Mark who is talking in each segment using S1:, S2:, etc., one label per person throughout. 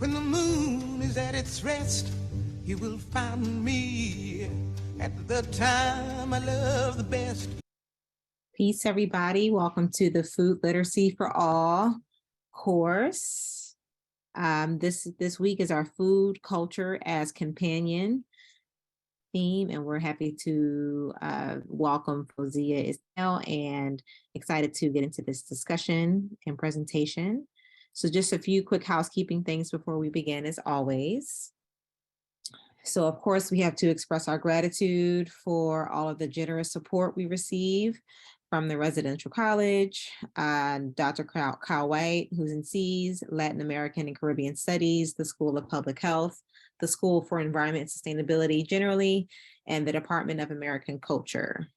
S1: When the moon is at its rest, you will find me at the time I love the best.
S2: Peace, everybody. Welcome to the Food Literacy for All course. This week is our food culture as companion theme, and we're happy to welcome Fozia Ismail and excited to get into this discussion and presentation. So just a few quick housekeeping things before we begin, as always. So of course, we have to express our gratitude for all of the generous support we receive from the residential college, Dr. Kyle White, who's in C's, Latin American and Caribbean Studies, the School of Public Health, the School for Environment and Sustainability generally, and the Department of American Culture.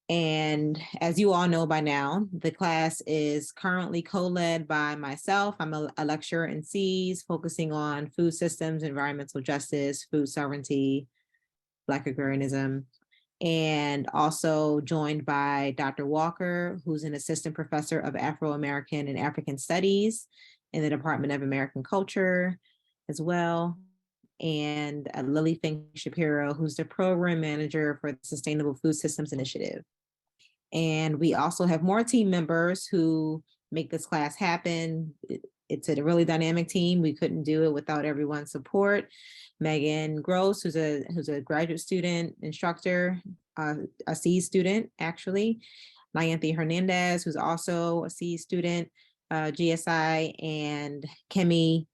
S2: And as you all know by now, the class is currently co-led by myself. I'm a lecturer in C's, focusing on food systems, environmental justice, food sovereignty, Black agrarianism, and also joined by Dr. Walker, who's an assistant professor of Afro-American and African Studies in the Department of American Culture as well, and Lilly Fink Shapiro, who's the program manager for the Sustainable Food Systems Initiative. And we also have more team members who make this class happen. It's a really dynamic team. We couldn't do it without everyone's support. Megan Gross, who's a graduate student instructor, a C student actually. Nyanthi Hernandez, who's also a C student, GSI, and Kemi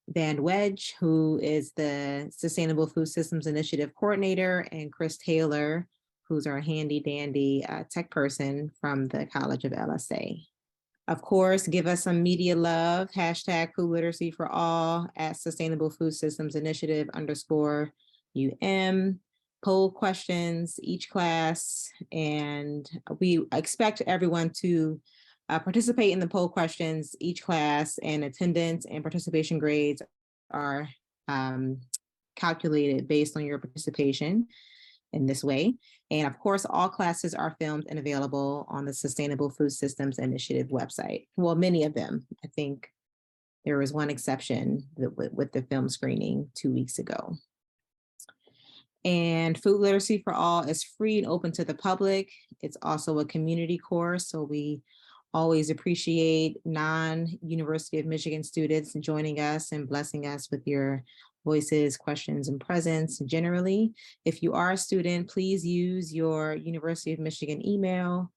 S2: Van Wedge, who is the Sustainable Food Systems Initiative coordinator, and Chris Taylor, who's our handy dandy tech person from the College of LSA. Of course, give us some media love, hashtag Food Literacy for All at Sustainable Food Systems Initiative _UM. Poll questions each class, and we expect everyone to participate in the poll questions each class, and attendance and participation grades are calculated based on your participation in this way. And of course, all classes are filmed and available on the Sustainable Food Systems Initiative website. Well, many of them. I think there was one exception with the film screening 2 weeks ago. And Food Literacy for All is free and open to the public. It's also a community course, so we always appreciate non-University of Michigan students joining us and blessing us with your voices, questions, and presence generally. If you are a student, please use your University of Michigan email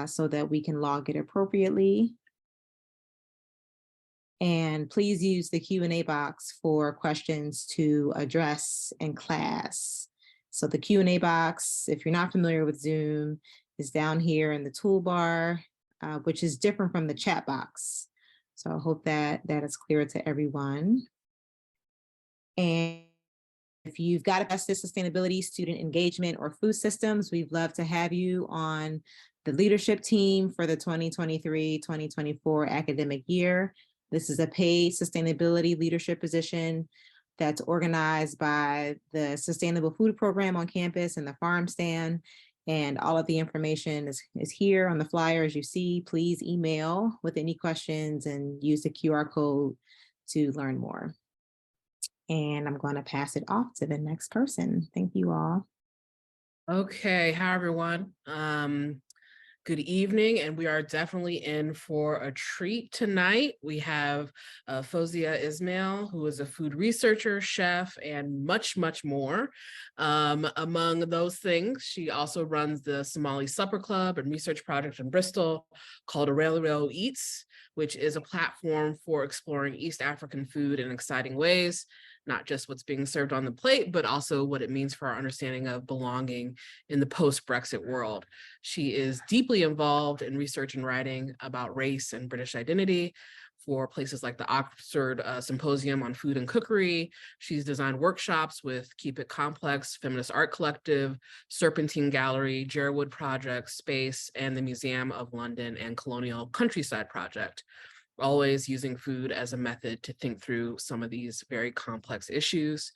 S2: so that we can log it appropriately. And please use the Q&A box for questions to address in class. So the Q&A box, if you're not familiar with Zoom, is down here in the toolbar, which is different from the chat box. So I hope that is clear to everyone. And if you've got a justice, sustainability, student engagement, or food systems, we'd love to have you on the leadership team for the 2023-2024 academic year. This is a paid sustainability leadership position that's organized by the Sustainable Food Program on campus and the farm stand. And all of the information is here on the flyer, as you see. Please email with any questions and use the QR code to learn more. And I'm going to pass it off to the next person. Thank you all.
S3: Okay, hi everyone. Good evening, and we are definitely in for a treat tonight. We have Fozia Ismail, who is a food researcher, chef, and much, much more. Among those things, she also runs the Somali Supper Club and research project in Bristol called Aurelio Eats, which is a platform for exploring East African food in exciting ways, not just what's being served on the plate, but also what it means for our understanding of belonging in the post-Brexit world. She is deeply involved in research and writing about race and British identity for places like the Oxford Symposium on Food and Cookery. She's designed workshops with Keep It Complex, Feminist Art Collective, Serpentine Gallery, Jerwood Project, Space, and the Museum of London and Colonial Countryside Project, always using food as a method to think through some of these very complex issues.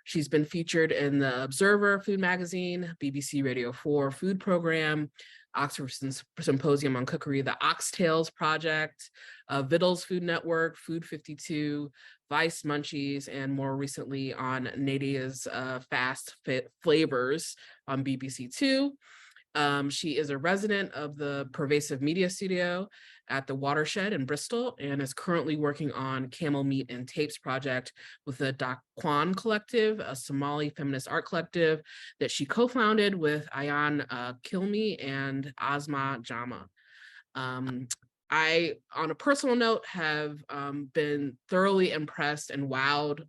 S3: She's been featured in the Observer Food Magazine, BBC Radio 4 food program, Oxford Symposium on Cookery, the Oxtails Project, Vittles Food Network, Food 52, Vice Munchies, and more recently on Nadia's Fast Fit Flavors on BBC Two. She is a resident of the Pervasive Media Studio at the Watershed in Bristol and is currently working on Camel Meat and Tapes project with the Dakwan Collective, a Somali feminist art collective that she co-founded with Ayan Kilmi and Asma Jama. I, on a personal note, have been thoroughly impressed and wowed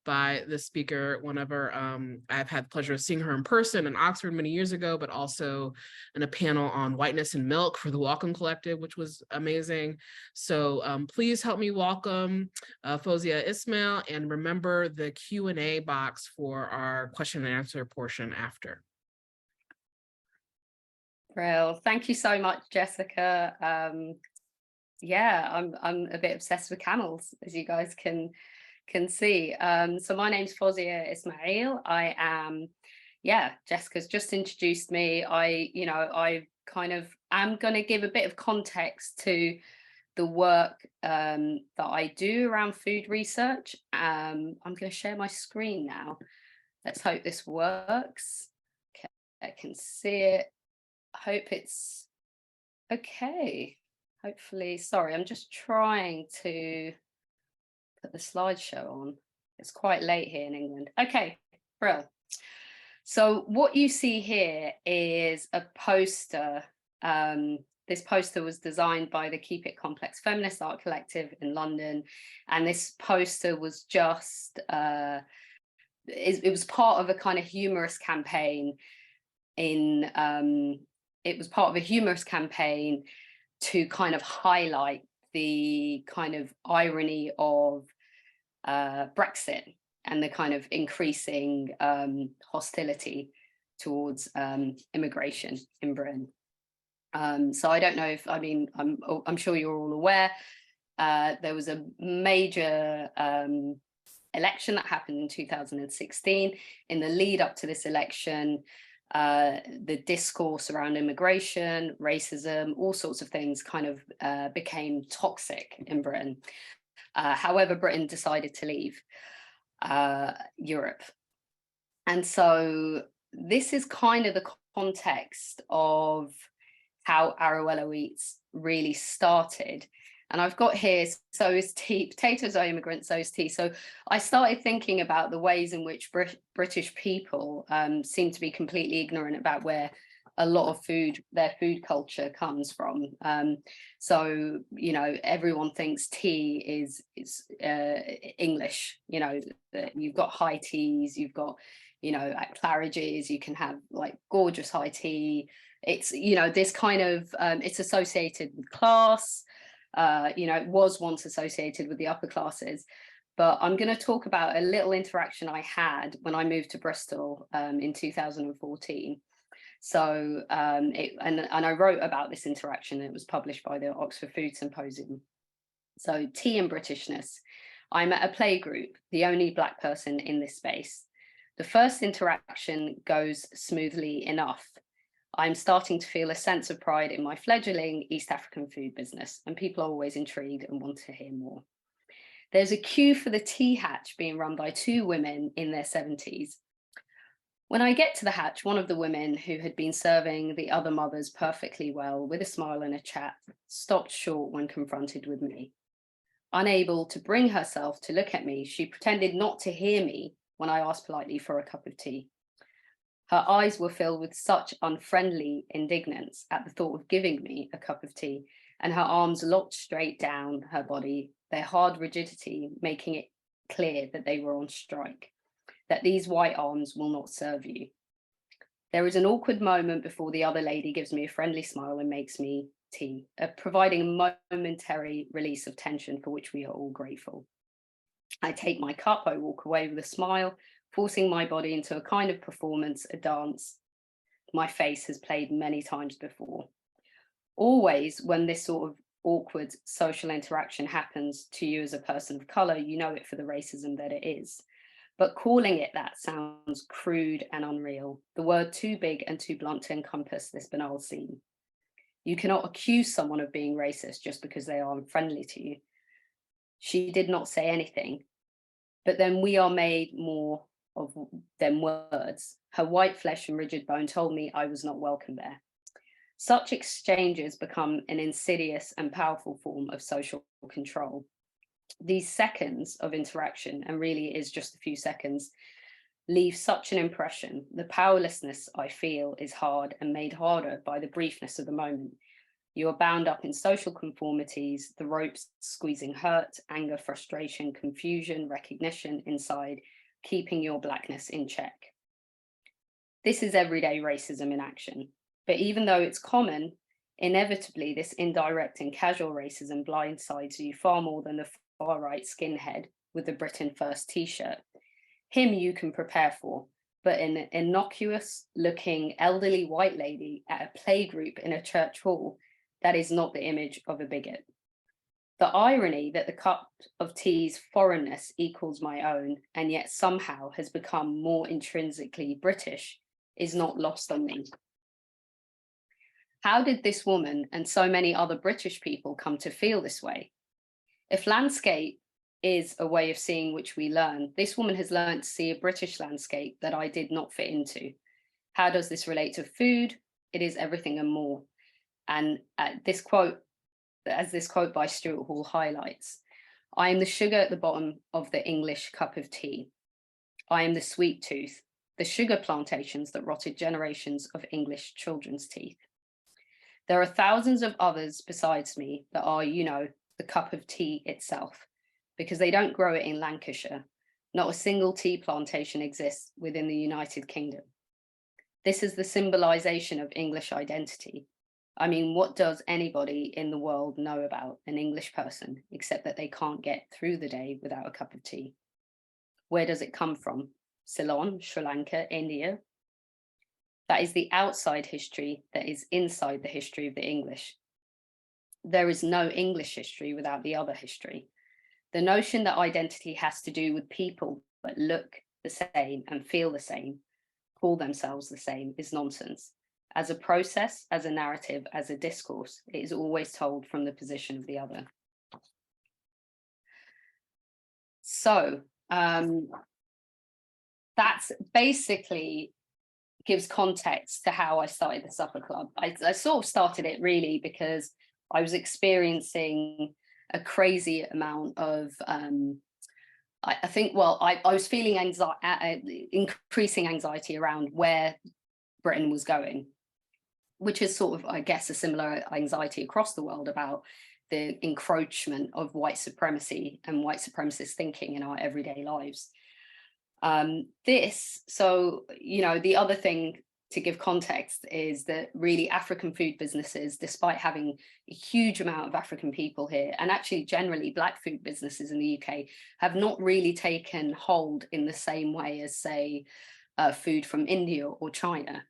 S3: by this speaker whenever I've had the pleasure of seeing her in person in Oxford many years ago, but also in a panel on whiteness and milk for the Welcome Collective, which was amazing. So please help me welcome Fozia Ismail, and remember the Q&A box for our question and answer portion after.
S4: Brill. Thank you so much, Jessica. Yeah, I'm a bit obsessed with camels, as you guys can see. So my name's Fozia Ismail. I am, yeah, Jessica's just introduced me. I kind of am going to give a bit of context to the work that I do around food research. I'm going to share my screen now. Let's hope this works. Okay, I can see it. Hope it's okay. Hopefully, sorry, I'm just trying to put the slideshow on. It's quite late here in England. Okay, brilliant. So what you see here is a poster. This poster was designed by the Keep It Complex Feminist Art Collective in London. And this poster was just, it was part of a kind of humorous campaign it was part of a humorous campaign to kind of highlight the kind of irony of Brexit and the kind of increasing hostility towards immigration in Britain. So I don't know if, I mean, I'm sure you're all aware, there was a major election that happened in 2016. In the lead up to this election, the discourse around immigration, racism, all sorts of things kind of became toxic in Britain. However, Britain decided to leave Europe. And so this is kind of the context of how Arowello Eats really started. And I've got here, so is tea, potatoes are immigrants, so is tea. So I started thinking about the ways in which British people seem to be completely ignorant about where a lot of their food culture comes from. So, you know, everyone thinks tea is English, you know, you've got high teas, you've got, you know, at Claridge's, you can have like gorgeous high tea. It's, you know, this kind of, it's associated with class. You know, it was once associated with the upper classes, but I'm going to talk about a little interaction I had when I moved to Bristol in 2014. So, and I wrote about this interaction. It was published by the Oxford Food Symposium. So, tea and Britishness. I'm at a play group, the only Black person in this space. The first interaction goes smoothly enough. I'm starting to feel a sense of pride in my fledgling East African food business, and people are always intrigued and want to hear more. There's a queue for the tea hatch being run by two women in their 70s. When I get to the hatch, one of the women who had been serving the other mothers perfectly well with a smile and a chat stopped short when confronted with me. Unable to bring herself to look at me, she pretended not to hear me when I asked politely for a cup of tea. Her eyes were filled with such unfriendly indignance at the thought of giving me a cup of tea, and her arms locked straight down her body, their hard rigidity making it clear that they were on strike, that these white arms will not serve you. There is an awkward moment before the other lady gives me a friendly smile and makes me tea, providing a momentary release of tension for which we are all grateful. I take my cup, I walk away with a smile, forcing my body into a kind of performance, a dance my face has played many times before. Always when this sort of awkward social interaction happens to you as a person of colour, you know it for the racism that it is. but calling it that sounds crude and unreal, the word too big and too blunt to encompass this banal scene. You cannot accuse someone of being racist just because they are unfriendly to you. She did not say anything, but then we are made more of than words. Her white flesh and rigid bone told me I was not welcome there. Such exchanges become an insidious and powerful form of social control. These seconds of interaction, and really it is just a few seconds, leave such an impression. The powerlessness I feel is hard and made harder by the briefness of the moment. You are bound up in social conformities, the ropes squeezing hurt, anger, frustration, confusion, recognition inside, keeping your blackness in check. This is everyday racism in action. But even though it's common, inevitably this indirect and casual racism blindsides you far more than the far-right skinhead with the Britain First t-shirt. Him you can prepare for, but an innocuous-looking elderly white lady at a playgroup in a church hall, that is not the image of a bigot. The irony that the cup of tea's foreignness equals my own, and yet somehow has become more intrinsically British, is not lost on me. How did this woman and so many other British people come to feel this way? If landscape is a way of seeing which we learn, this woman has learned to see a British landscape that I did not fit into. How does this relate to food? It is everything and more. And this quote by Stuart Hall highlights, I am the sugar at the bottom of the English cup of tea. I am the sweet tooth, the sugar plantations that rotted generations of English children's teeth. There are thousands of others besides me that are, you know, the cup of tea itself, because they don't grow it in Lancashire. Not a single tea plantation exists within the United Kingdom. This is the symbolization of English identity. I mean, what does anybody in the world know about an English person, except that they can't get through the day without a cup of tea? Where does it come from? Ceylon, Sri Lanka, India? That is the outside history that is inside the history of the English. There is no English history without the other history. The notion that identity has to do with people that look the same and feel the same, call themselves the same, is nonsense. As a process, as a narrative, as a discourse, it is always told from the position of the other. So that's basically gives context to how I started the Supper Club. I sort of started it really because I was experiencing a crazy amount of, I was feeling increasing anxiety around where Britain was going, which is sort of, I guess, a similar anxiety across the world about the encroachment of white supremacy and white supremacist thinking in our everyday lives. The other thing to give context is that really African food businesses, despite having a huge amount of African people here, and actually generally Black food businesses in the UK, have not really taken hold in the same way as, say, food from India or China.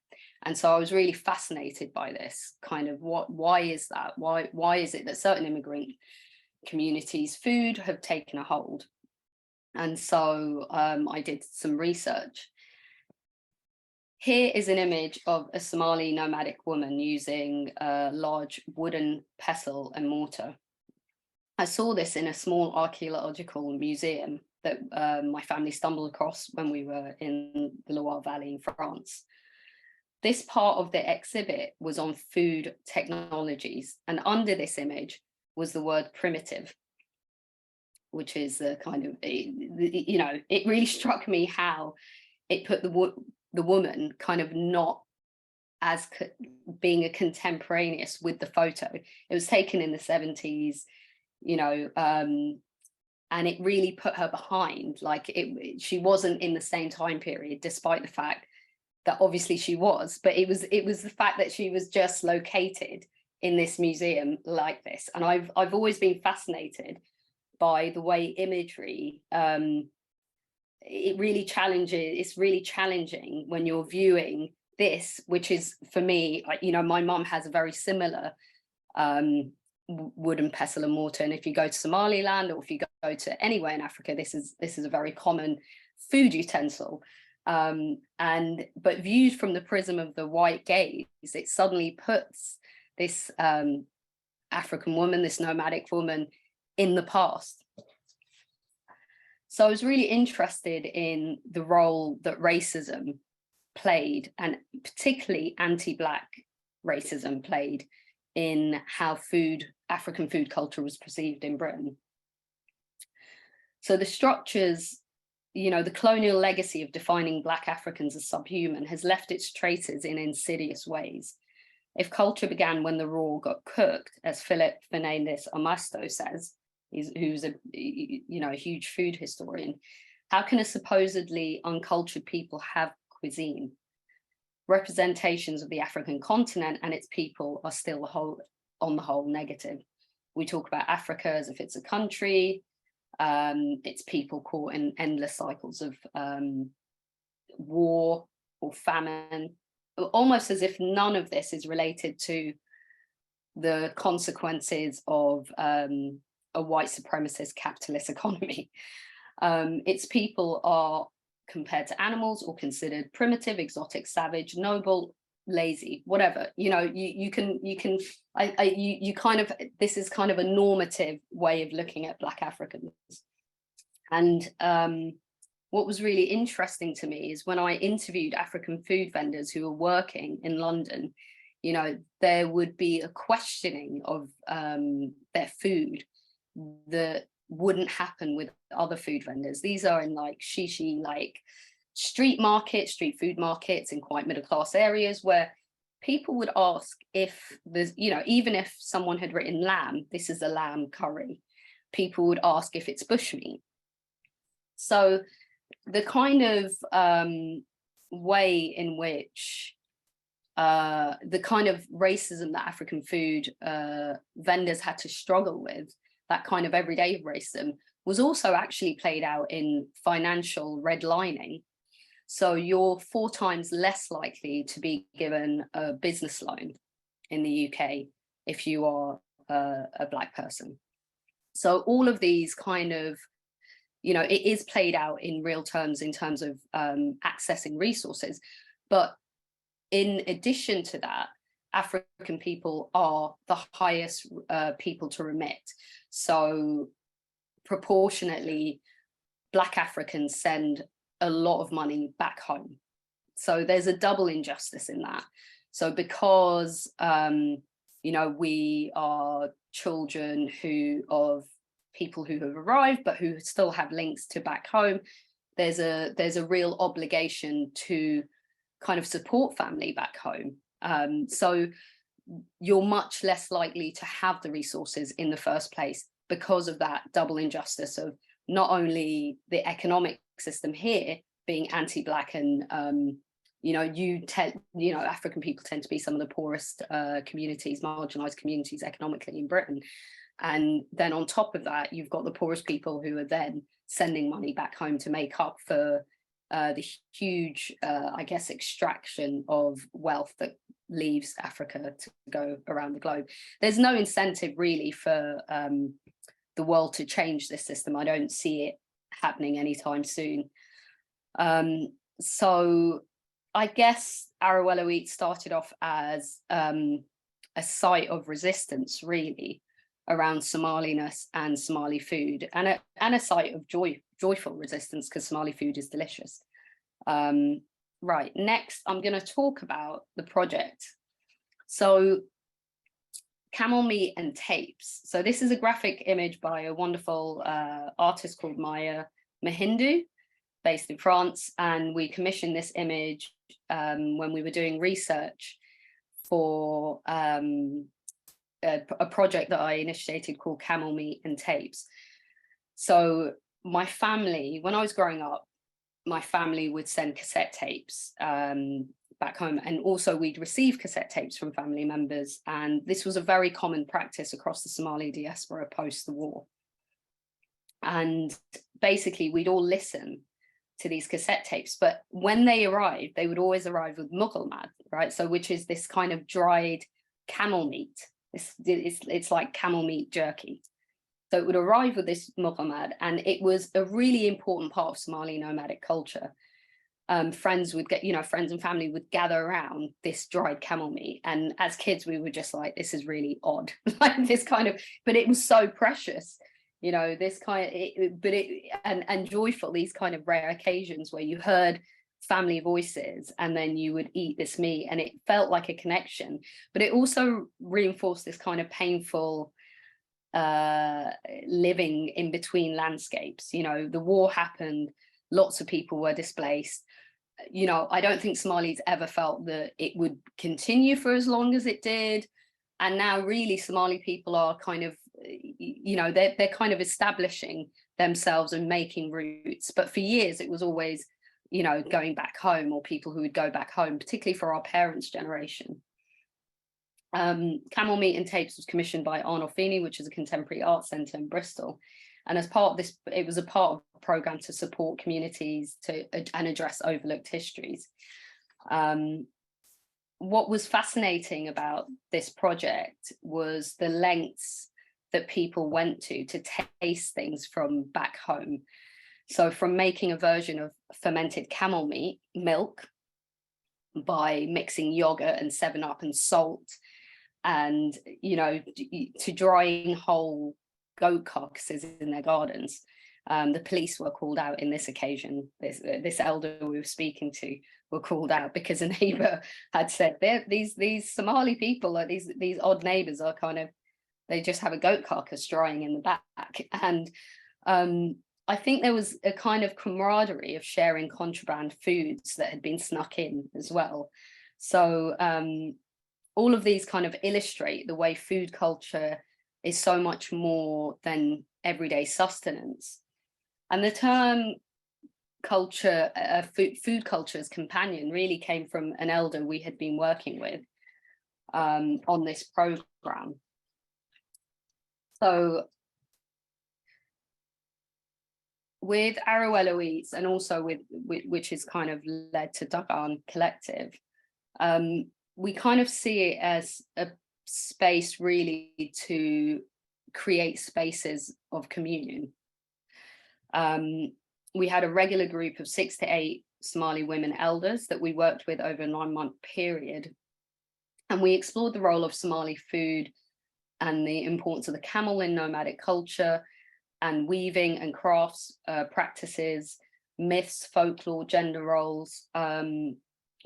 S4: And so I was really fascinated by this kind of why is that? Why is it that certain immigrant communities' food have taken a hold? And so I did some research. Here is an image of a Somali nomadic woman using a large wooden pestle and mortar. I saw this in a small archaeological museum that my family stumbled across when we were in the Loire Valley in France. This part of the exhibit was on food technologies, and under this image was the word primitive, which is a kind of, it really struck me how it put the woman kind of not as being a contemporaneous with the photo. It was taken in the 70s, and it really put her behind, she wasn't in the same time period, despite the fact that obviously she was, but it was the fact that she was just located in this museum like this. And I've always been fascinated by the way imagery, it's really challenging when you're viewing this, which is, for me, my mum has a very similar wooden pestle and mortar. And if you go to Somaliland, or if you go to anywhere in Africa, this is a very common food utensil. But viewed from the prism of the white gaze, it suddenly puts this African woman, this nomadic woman, in the past. So I was really interested in the role that racism played, and particularly anti-Black racism played, in how African food culture was perceived in Britain. So the structures, you know, the colonial legacy of defining Black Africans as subhuman has left its traces in insidious ways. If culture began when the raw got cooked, as Philip Fernandez Amasto says, who's a huge food historian, how can a supposedly uncultured people have cuisine? Representations of the African continent and its people are still on the whole negative. We talk about Africa as if it's a country, its people caught in endless cycles of war or famine, almost as if none of this is related to the consequences of a white supremacist capitalist economy. Its people are compared to animals or considered primitive, exotic, savage, noble, lazy, whatever. You know, you kind of, this is kind of a normative way of looking at Black Africans. And what was really interesting to me is when I interviewed African food vendors who were working in London, you know, there would be a questioning of their food that wouldn't happen with other food vendors. These are in like shishi, like street food markets in quite middle class areas, where people would ask if there's, you know, even if someone had written lamb, this is a lamb curry, people would ask if it's bushmeat. So the kind of way in which the kind of racism that African food vendors had to struggle with, that kind of everyday racism, was also actually played out in financial redlining. So you're 4 times less likely to be given a business loan in the UK if you are a Black person. So all of these kind of, you know, it is played out in real terms in terms of accessing resources. But in addition to that, African people are the highest people to remit. So proportionately, Black Africans send a lot of money back home. So there's a double injustice in that. So because, you know, we are children of people who have arrived, but who still have links to back home, there's a real obligation to kind of support family back home. So you're much less likely to have the resources in the first place because of that double injustice of not only the economic system here being anti-Black and you know, African people tend to be some of the poorest communities, marginalized communities economically in Britain. And then on top of that, you've got the poorest people who are then sending money back home to make up for the huge, I guess, extraction of wealth that leaves Africa to go around the globe. There's no incentive really for the world to change this system. I don't see it happening anytime soon. So I guess Arowello Eats started off as a site of resistance, really, around Somaliness and Somali food, and a site of joyful resistance, because Somali food is delicious. Right, next I'm going to talk about the project. So camel meat and tapes. So this is a graphic image by a wonderful artist called Maya Mahindu, based in France, and we commissioned this image when we were doing research for a project that I initiated called Camel Meat and Tapes. So my family, when I was growing up, my family would send cassette tapes back home, and also we'd receive cassette tapes from family members, and this was a very common practice across the Somali diaspora post the war. And basically we'd all listen to these cassette tapes, but when they arrived, they would always arrive with mughal, right? So which is this kind of dried camel meat. It's like camel meat jerky. So it would arrive with this Muhammad, and it was a really important part of Somali nomadic culture. Friends would get, friends and family would gather around this dried camel meat. And as kids, we were just like, this is really odd, like this kind of, but it was so precious, this kind of, and joyful, these kind of rare occasions where you heard family voices and then you would eat this meat, and it felt like a connection, but it also reinforced this kind of painful living in between landscapes. The war happened, lots of people were displaced. I don't think Somalis ever felt that it would continue for as long as it did. And now really Somali people are kind of, they're kind of establishing themselves and making roots. But for years, it was always, going back home, or people who would go back home, particularly for our parents' generation. Camel Meat and Tapes was commissioned by Arnold Feeney, which is a contemporary art centre in Bristol. And as part of this, it was a part of a programme to support communities and address overlooked histories. What was fascinating about this project was the lengths that people went to taste things from back home. So from making a version of fermented camel meat, milk, by mixing yogurt and 7-Up and salt, and, to drying whole goat carcasses in their gardens. The police were called out in this occasion. This elder we were speaking to were called out because a neighbor had said, these Somali people, like these odd neighbors, are kind of, they just have a goat carcass drying in the back. And I think there was a kind of camaraderie of sharing contraband foods that had been snuck in as well. So all of these kind of illustrate the way food culture is so much more than everyday sustenance. And the term culture, food culture as companion, really came from an elder we had been working with on this program. So with Arrow Eloise, and also with which is kind of led to Dagan Collective, we kind of see it as a space really to create spaces of communion. We had a regular group of 6 to 8 Somali women elders that we worked with over a 9-month period. And we explored the role of Somali food and the importance of the camel in nomadic culture, and weaving and crafts practices, myths, folklore, gender roles.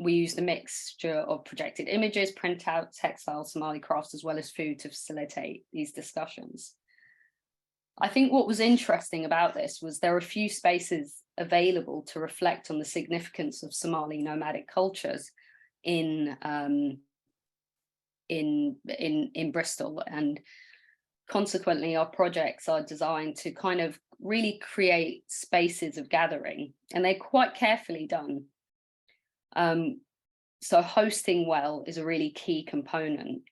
S4: We used a mixture of projected images, printout, textile, Somali crafts, as well as food to facilitate these discussions. I think what was interesting about this was there are a few spaces available to reflect on the significance of Somali nomadic cultures in Bristol, and consequently our projects are designed to kind of really create spaces of gathering, and they're quite carefully done. So hosting well is a really key component.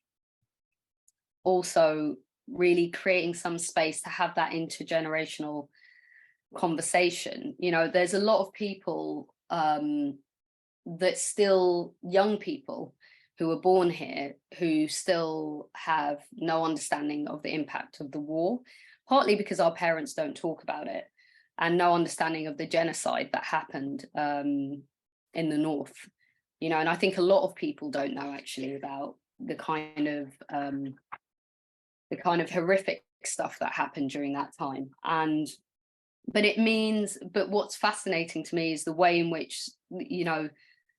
S4: Also, really creating some space to have that intergenerational conversation. There's a lot of people that still, young people who were born here, who still have no understanding of the impact of the war, partly because our parents don't talk about it, and no understanding of the genocide that happened in the north. And I think a lot of people don't know actually about the kind of horrific stuff that happened during that time. But what's fascinating to me is the way in which,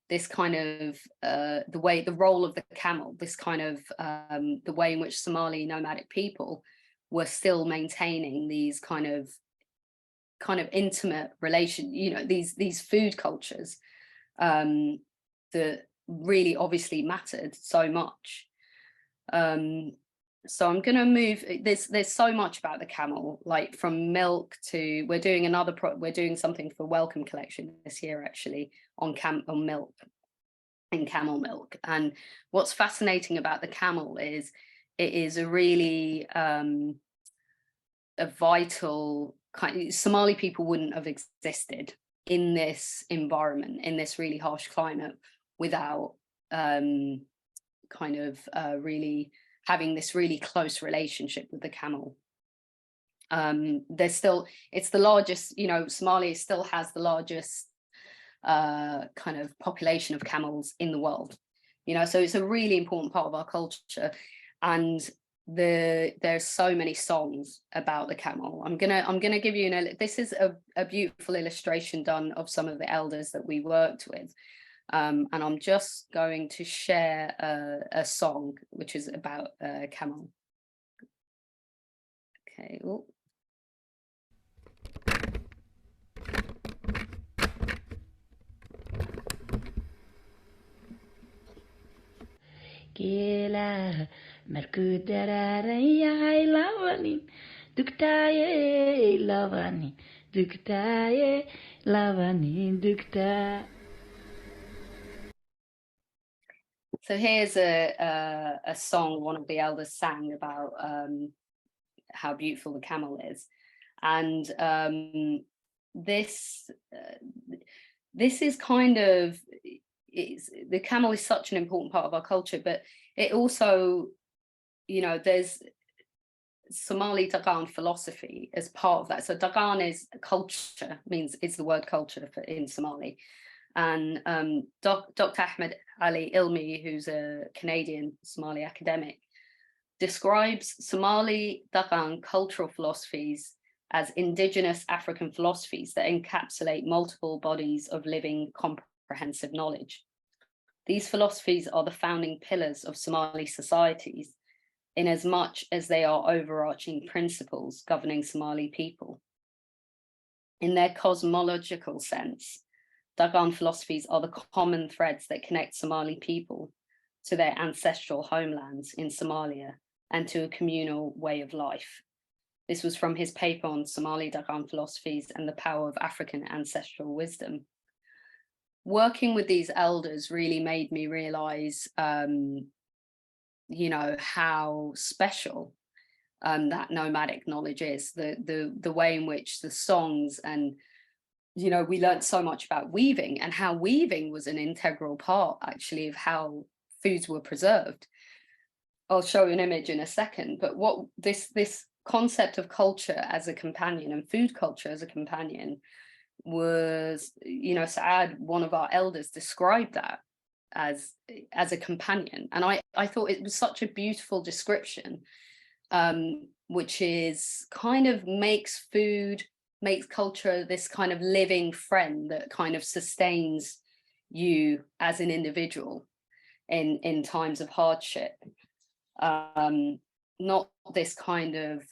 S4: this kind of the role of the camel, this kind of the way in which Somali nomadic people were still maintaining these kind of intimate relation, these food cultures that really obviously mattered so much. So I'm going to move. There's so much about the camel, like from milk to, we're doing something for Welcome Collection this year actually on milk and camel milk. And what's fascinating about the camel is it is a really a vital kind. Somali people wouldn't have existed in this environment, in this really harsh climate, without really having this really close relationship with the camel. There's still, it's the largest, you know, Somalia still has the largest kind of population of camels in the world, you know, so it's a really important part of our culture. And there's so many songs about the camel. I'm gonna give you this is a beautiful illustration done of some of the elders that we worked with, and I'm just going to share a song which is about a camel. Okay. Ooh.
S5: Gela markuu daraaran yahay labanin dugtaaye labanin dugtaaye labanin dugtaa.
S4: So here's a song one of the elders sang about how beautiful the camel is, and this is kind of, the camel is such an important part of our culture, but it also, you know, there's Somali Dagan philosophy as part of that. So Dagan is culture, means it's the word culture in Somali. And Dr. Ahmed Ali Ilmi, who's a Canadian Somali academic, describes Somali Dagan cultural philosophies as indigenous African philosophies that encapsulate multiple bodies of living comprehensive knowledge. These philosophies are the founding pillars of Somali societies, in as much as they are overarching principles governing Somali people. In their cosmological sense, Dagan philosophies are the common threads that connect Somali people to their ancestral homelands in Somalia and to a communal way of life. This was from his paper on Somali Dagan philosophies and the power of African ancestral wisdom. Working with these elders really made me realize, you know, how special that nomadic knowledge is, the way in which the songs, and, you know, we learned so much about weaving and how weaving was an integral part actually of how foods were preserved. I'll show you an image in a second, but what this concept of culture as a companion and food culture as a companion was, you know, Saad, one of our elders, described that as a companion, and I thought it was such a beautiful description, which is kind of makes culture this kind of living friend that kind of sustains you as an individual in times of hardship. Not this kind of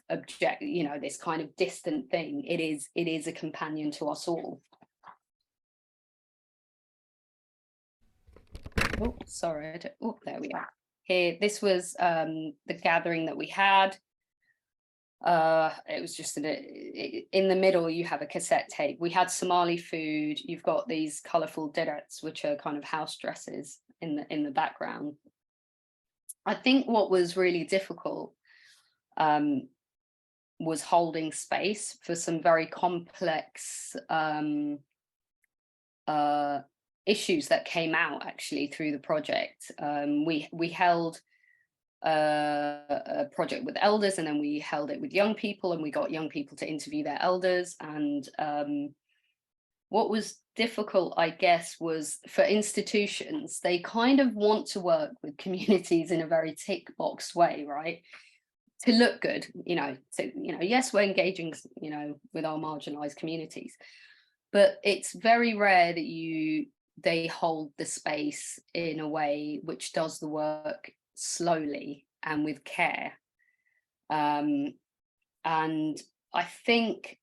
S4: you know, this kind of distant thing. It is a companion to us all. Oh, sorry. Oh, there we are. Here, this was the gathering that we had. It was just in the middle, you have a cassette tape. We had Somali food. You've got these colorful direts, which are kind of house dresses in the background. I think what was really difficult was holding space for some very complex issues that came out actually through the project. We held a project with elders, and then we held it with young people, and we got young people to interview their elders. And what was difficult, I guess, was for institutions, they kind of want to work with communities in a very tick box way, right? To look good, you know, yes, we're engaging, you know, with our marginalized communities, but it's very rare that they hold the space in a way which does the work slowly and with care. And I think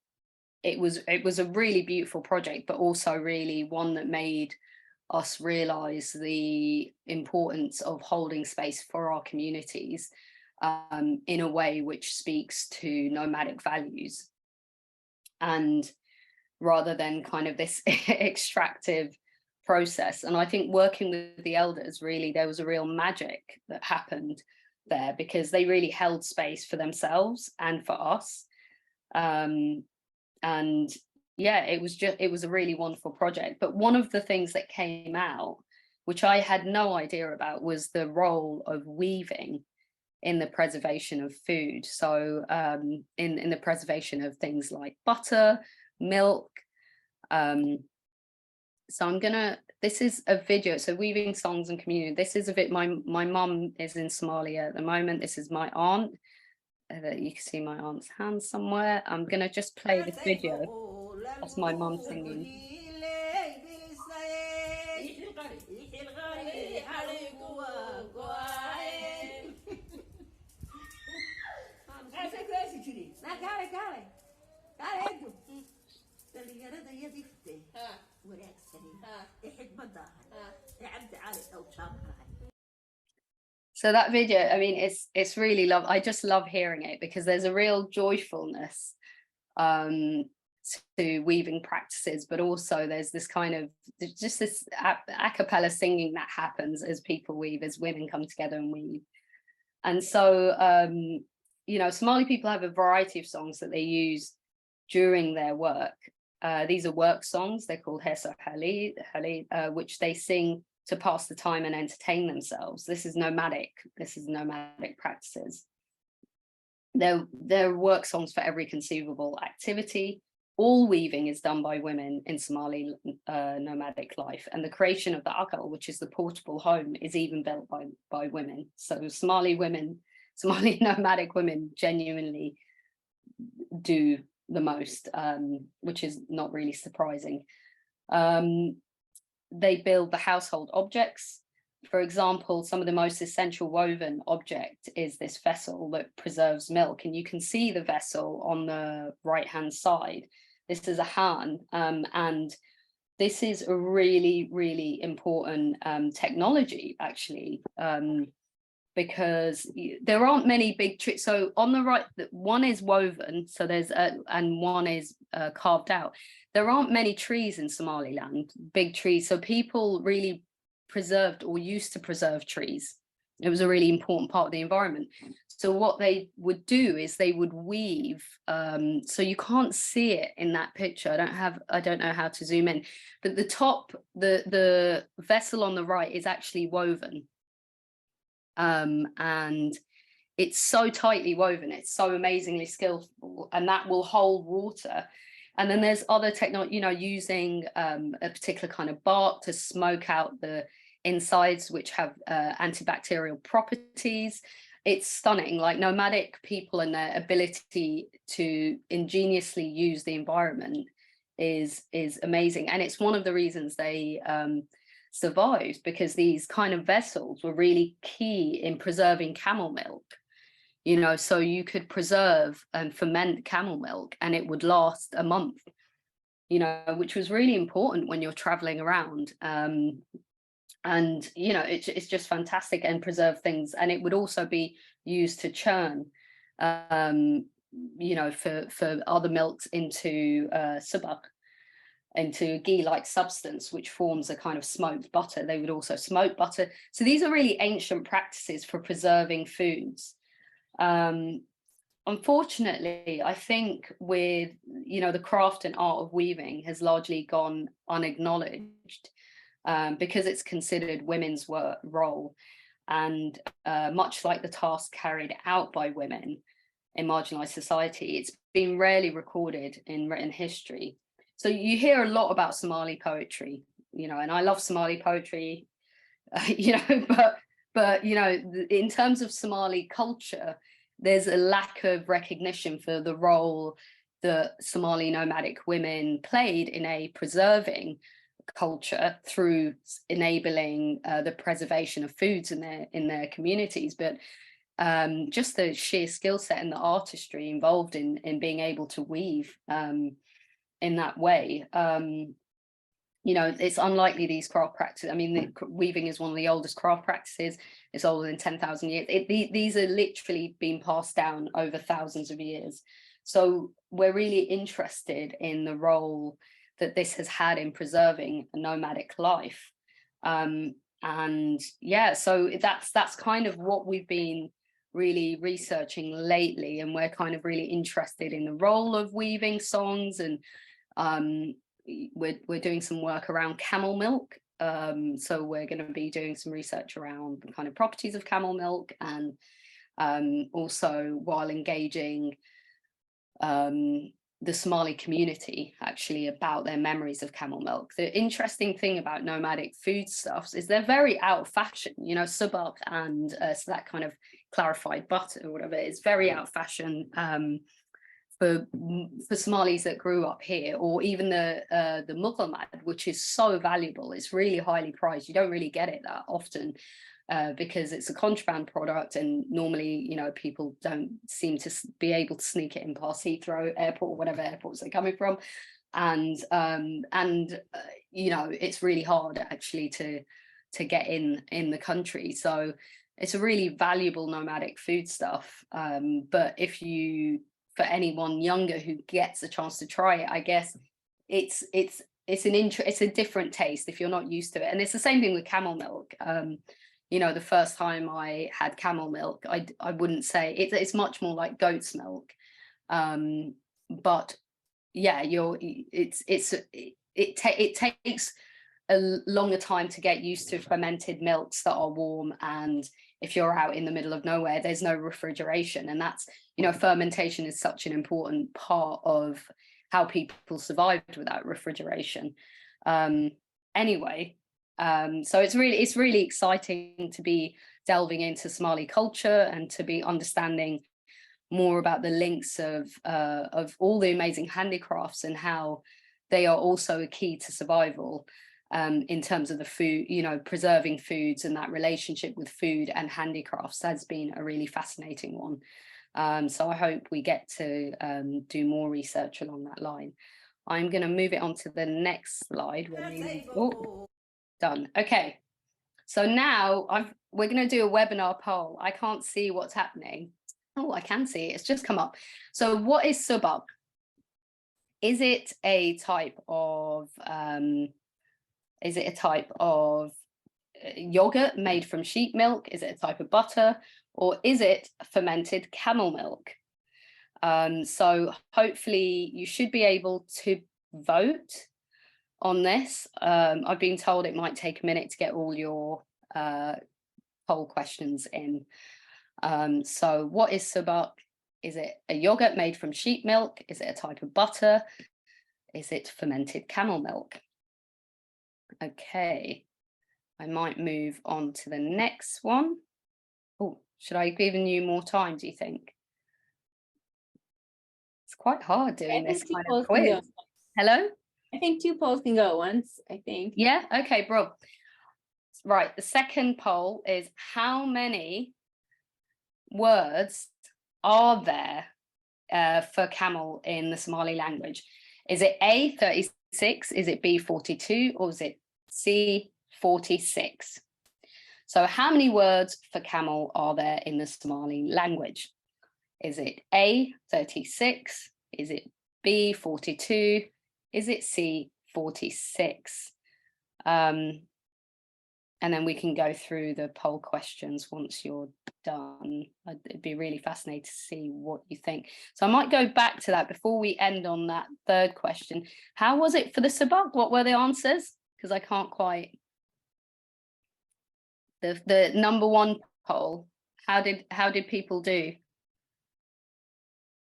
S4: it was a really beautiful project, but also really one that made us realize the importance of holding space for our communities in a way which speaks to nomadic values, and rather than kind of this extractive process. And I think working with the elders, really, there was a real magic that happened there, because they really held space for themselves and for us. And yeah, it was a really wonderful project. But one of the things that came out, which I had no idea about, was the role of weaving in the preservation of food. So in the preservation of things like butter, milk. So this is a video, so weaving songs and community. This is a bit, my mum is in Somalia at the moment. This is my aunt. You can see my aunt's hand somewhere. I'm gonna just play this video. That's my mum singing. So that video, I mean, it's really I just love hearing it, because there's a real joyfulness to weaving practices, but also there's this kind of just this a cappella singing that happens as people weave, as women come together and weave. And so you know, Somali people have a variety of songs that they use during their work. These are work songs. They're called Hesa Halid, which they sing to pass the time and entertain themselves. This is nomadic practices. There are work songs for every conceivable activity. All weaving is done by women in Somali nomadic life, and the creation of the akal, which is the portable home, is even built by women. So Somali nomadic women genuinely do the most, which is not really surprising. They build the household objects. For example, some of the most essential woven object is this vessel that preserves milk, and you can see the vessel on the right-hand side. This is a han, and this is a really, really important technology, actually, because there aren't many big trees. So on the right, one is woven, so there's and one is carved out. There aren't many trees in Somaliland, big trees. So people really preserved or used to preserve trees. It was a really important part of the environment. So what they would do is they would weave. So you can't see it in that picture. I don't know how to zoom in, but the vessel on the right is actually woven. And it's so tightly woven, it's so amazingly skillful, and that will hold water. And then there's other technology, you know, using a particular kind of bark to smoke out the insides, which have antibacterial properties. It's stunning. Like, nomadic people and their ability to ingeniously use the environment is amazing. And it's one of the reasons they survived, because these kind of vessels were really key in preserving camel milk. You know, so you could preserve and ferment camel milk and it would last a month, you know, which was really important when you're traveling around. And, you know, it's just fantastic, and preserve things. And it would also be used to churn, you know, for other milks into subak, into ghee-like substance, which forms a kind of smoked butter. They would also smoke butter. So these are really ancient practices for preserving foods. Unfortunately, I think with, you know, the craft and art of weaving has largely gone unacknowledged, because it's considered women's role, and much like the task carried out by women in marginalized society, it's been rarely recorded in written history. So you hear a lot about Somali poetry, you know, and I love Somali poetry, you know, but you know, in terms of Somali culture, there's a lack of recognition for the role that Somali nomadic women played in a preserving culture through enabling the preservation of foods in their communities, but just the sheer skill set and the artistry involved in being able to weave in that way. You know, it's unlikely these craft practices. I mean, weaving is one of the oldest craft practices. It's older than 10,000 years. These are literally being passed down over thousands of years. So we're really interested in the role that this has had in preserving a nomadic life. And yeah, so that's kind of what we've been really researching lately. And we're kind of really interested in the role of weaving songs, and we're doing some work around camel milk. So we're going to be doing some research around the kind of properties of camel milk, and also while engaging the Somali community actually about their memories of camel milk. The interesting thing about nomadic foodstuffs is they're very out of fashion, you know, subak and so that kind of clarified butter or whatever is very out of fashion for Somalis that grew up here, or even the muqammad, which is so valuable. It's really highly prized. You don't really get it that often. Because it's a contraband product, and normally, you know, people don't seem to be able to sneak it in past Heathrow Airport or whatever airports they're coming from, and you know, it's really hard actually to get in the country. So it's a really valuable nomadic foodstuff. But if you, for anyone younger who gets a chance to try it, I guess it's a different taste if you're not used to it, and it's the same thing with camel milk. You know, the first time I had camel milk, I wouldn't say it's much more like goat's milk, but yeah, it takes a longer time to get used to fermented milks that are warm, and if you're out in the middle of nowhere, there's no refrigeration, and that's, you know, fermentation is such an important part of how people survived without refrigeration. Anyway. So it's really exciting to be delving into Somali culture and to be understanding more about the links of all the amazing handicrafts and how they are also a key to survival in terms of the food, you know, preserving foods, and that relationship with food and handicrafts has been a really fascinating one. So I hope we get to do more research along that line. I'm going to move it on to the next slide. Done. Okay, so now we're going to do a webinar poll. I can't see what's happening. Oh, I can see it. It's just come up. So what is subak? Is it a type of yogurt made from sheep milk? Is it a type of butter, or is it fermented camel milk? So hopefully you should be able to vote on this. I've been told it might take a minute to get all your poll questions in. So what is subak? Is it a yogurt made from sheep milk? Is it a type of butter? Is it fermented camel milk? Okay, I might move on to the next one. Oh, should I have given you more time, do you think? It's quite hard doing this kind of quiz. Hello?
S6: I think 2 polls can go at once, I think.
S4: Yeah, okay, bro. Right, the second poll is how many words are there for camel in the Somali language? Is it A, 36, is it B, 42, or is it C, 46? So how many words for camel are there in the Somali language? Is it A, 36? Is it B, 42? Is it C, 46? And then we can go through the poll questions once you're done. It'd be really fascinating to see what you think. So I might go back to that before we end on that third question. How was it for the subak? What were the answers? Because I can't quite. The number one poll. How did people do?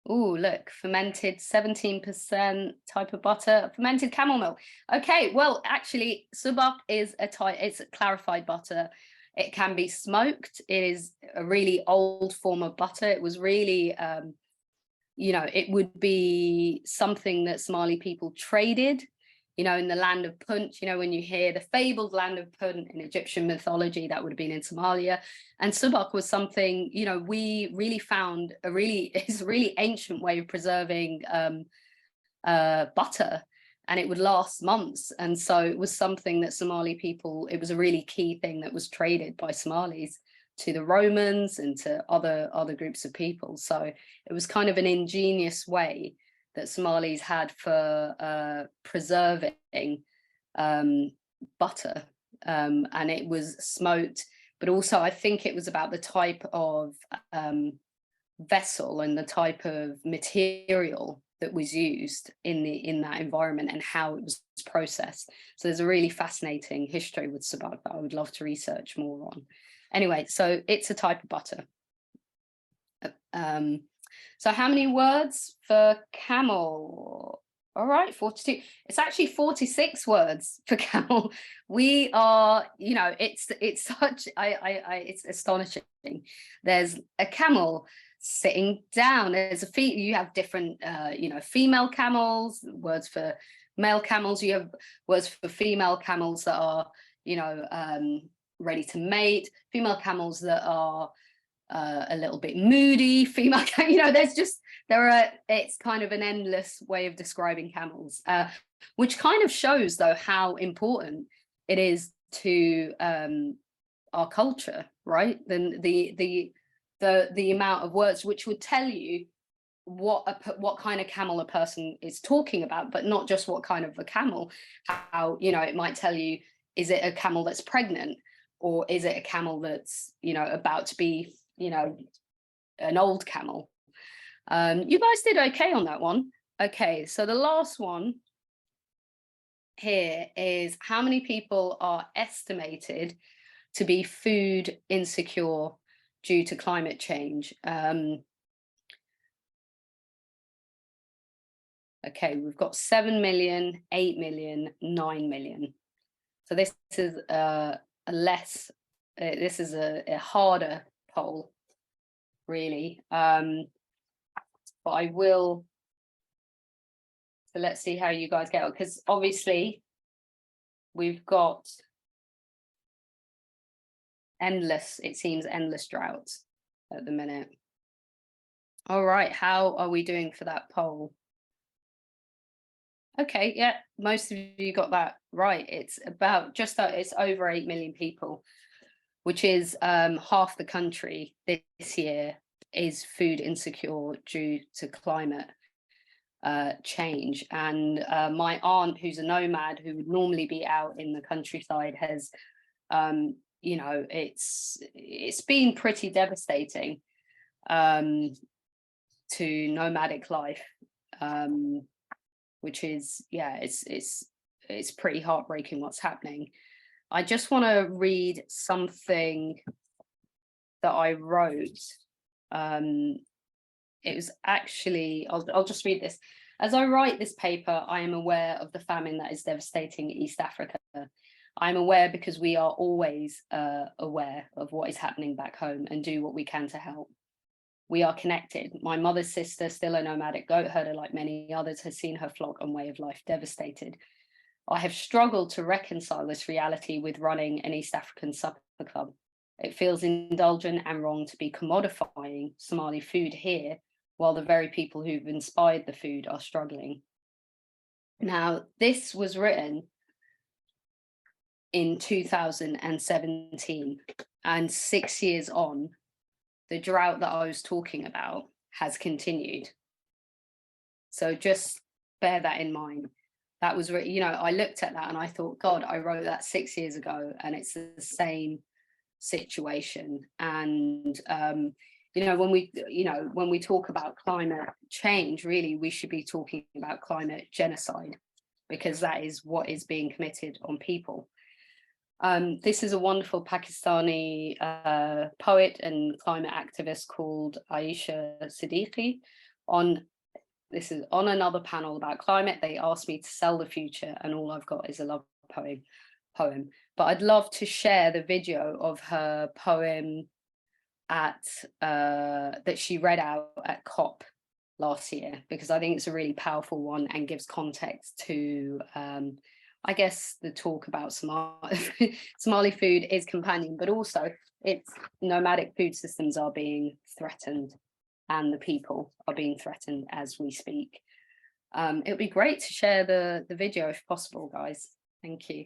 S4: Oh, look, fermented 17% type of butter, fermented camel milk. Okay, well, actually, subak is it's a clarified butter. It can be smoked. It is a really old form of butter. It was really, you know, it would be something that Somali people traded, you know, in the land of Punt. You know, when you hear the fabled land of Punt in Egyptian mythology, that would have been in Somalia. And subak was something, you know, we really found it's a really ancient way of preserving butter, and it would last months. And so it was something that Somali people, it was a really key thing that was traded by Somalis to the Romans and to other groups of people. So it was kind of an ingenious way that Somalis had for preserving butter, and it was smoked, but also I think it was about the type of vessel and the type of material that was used in that environment and how it was processed. So there's a really fascinating history with subak that I would love to research more on. Anyway, so it's a type of butter. So how many words for camel? All right, 42. It's actually 46 words for camel. We are, you know, it's such, it's astonishing. There's a camel sitting down. There's you have different, you know, female camels, words for male camels. You have words for female camels that are, you know, ready to mate. Female camels that are a little bit moody, female, you know, it's kind of an endless way of describing camels, which kind of shows though how important it is to our culture, right? Then the amount of words which would tell you what kind of camel a person is talking about, but not just what kind of a camel. How, you know, it might tell you, is it a camel that's pregnant, or is it a camel that's, you know, about to be, you know, an old camel. You guys did okay on that one. Okay, so the last one here is how many people are estimated to be food insecure due to climate change? Okay, we've got 7 million, 8 million, 9 million. So this is a harder poll, really. But I will, so let's see how you guys get on, because obviously we've got it seems endless droughts at the minute. All right, how are we doing for that poll? Okay, yeah, most of you got that right. It's about it's over 8 million people, which is half the country this year is food insecure due to climate change. And my aunt, who's a nomad, who would normally be out in the countryside, has, you know, it's been pretty devastating to nomadic life, which is, yeah, it's pretty heartbreaking what's happening. I just want to read something that I wrote. It was actually, I'll just read this. As I write this paper, I am aware of the famine that is devastating East Africa. I'm aware because we are always aware of what is happening back home and do what we can to help. We are connected. My mother's sister, still a nomadic goat herder like many others, has seen her flock and way of life devastated. I have struggled to reconcile this reality with running an East African supper club. It feels indulgent and wrong to be commodifying Somali food here, while the very people who've inspired the food are struggling. Now, this was written in 2017, and 6 years on, the drought that I was talking about has continued. So just bear that in mind. That was, you know, I looked at that and I thought, God, I wrote that 6 years ago and it's the same situation. And, you know, when we talk about climate change, really, we should be talking about climate genocide, because that is what is being committed on people. This is a wonderful Pakistani poet and climate activist called Aisha Siddiqui. This is on another panel about climate. They asked me to sell the future, and all I've got is a love poem. But I'd love to share the video of her poem that she read out at COP last year, because I think it's a really powerful one and gives context to I guess the talk about Somali food is companion, but also its nomadic food systems are being threatened and the people are being threatened as we speak. It would be great to share the video if possible, guys. Thank you.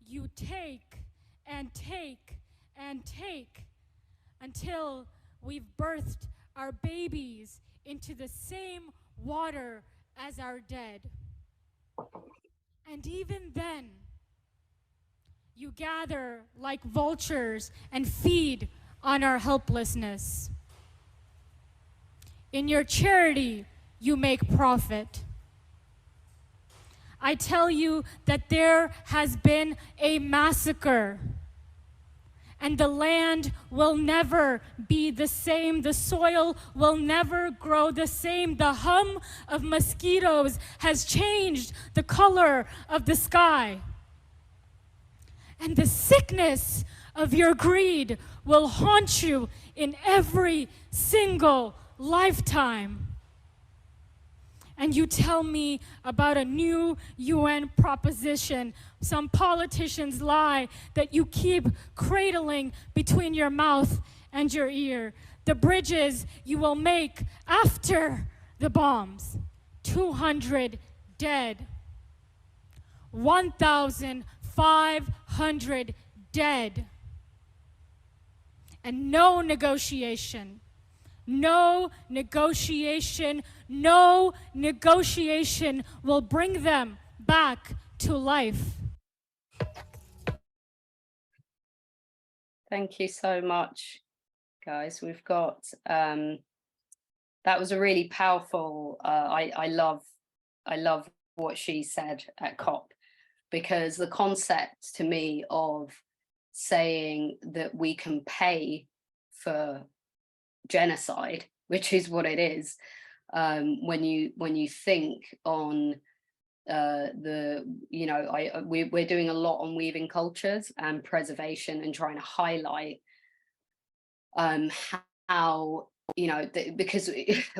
S7: You take and take and take until we've birthed our babies into the same water as our dead. And even then, you gather like vultures and feed on our helplessness. In your charity, you make profit. I tell you that there has been a massacre, and the land will never be the same. The soil will never grow the same. The hum of mosquitoes has changed the color of the sky. And the sickness of your greed will haunt you in every single lifetime. And you tell me about a new UN proposition. Some politicians lie that you keep cradling between your mouth and your ear. The bridges you will make after the bombs. 200 dead. 1,500 dead. And no negotiation. No negotiation, no negotiation will bring them back to life.
S4: Thank you so much, guys. We've got, that was a really powerful, I love what she said at COP, because the concept to me of saying that we can pay for genocide, which is what it is, when you think on we're doing a lot on weaving cultures and preservation and trying to highlight how, because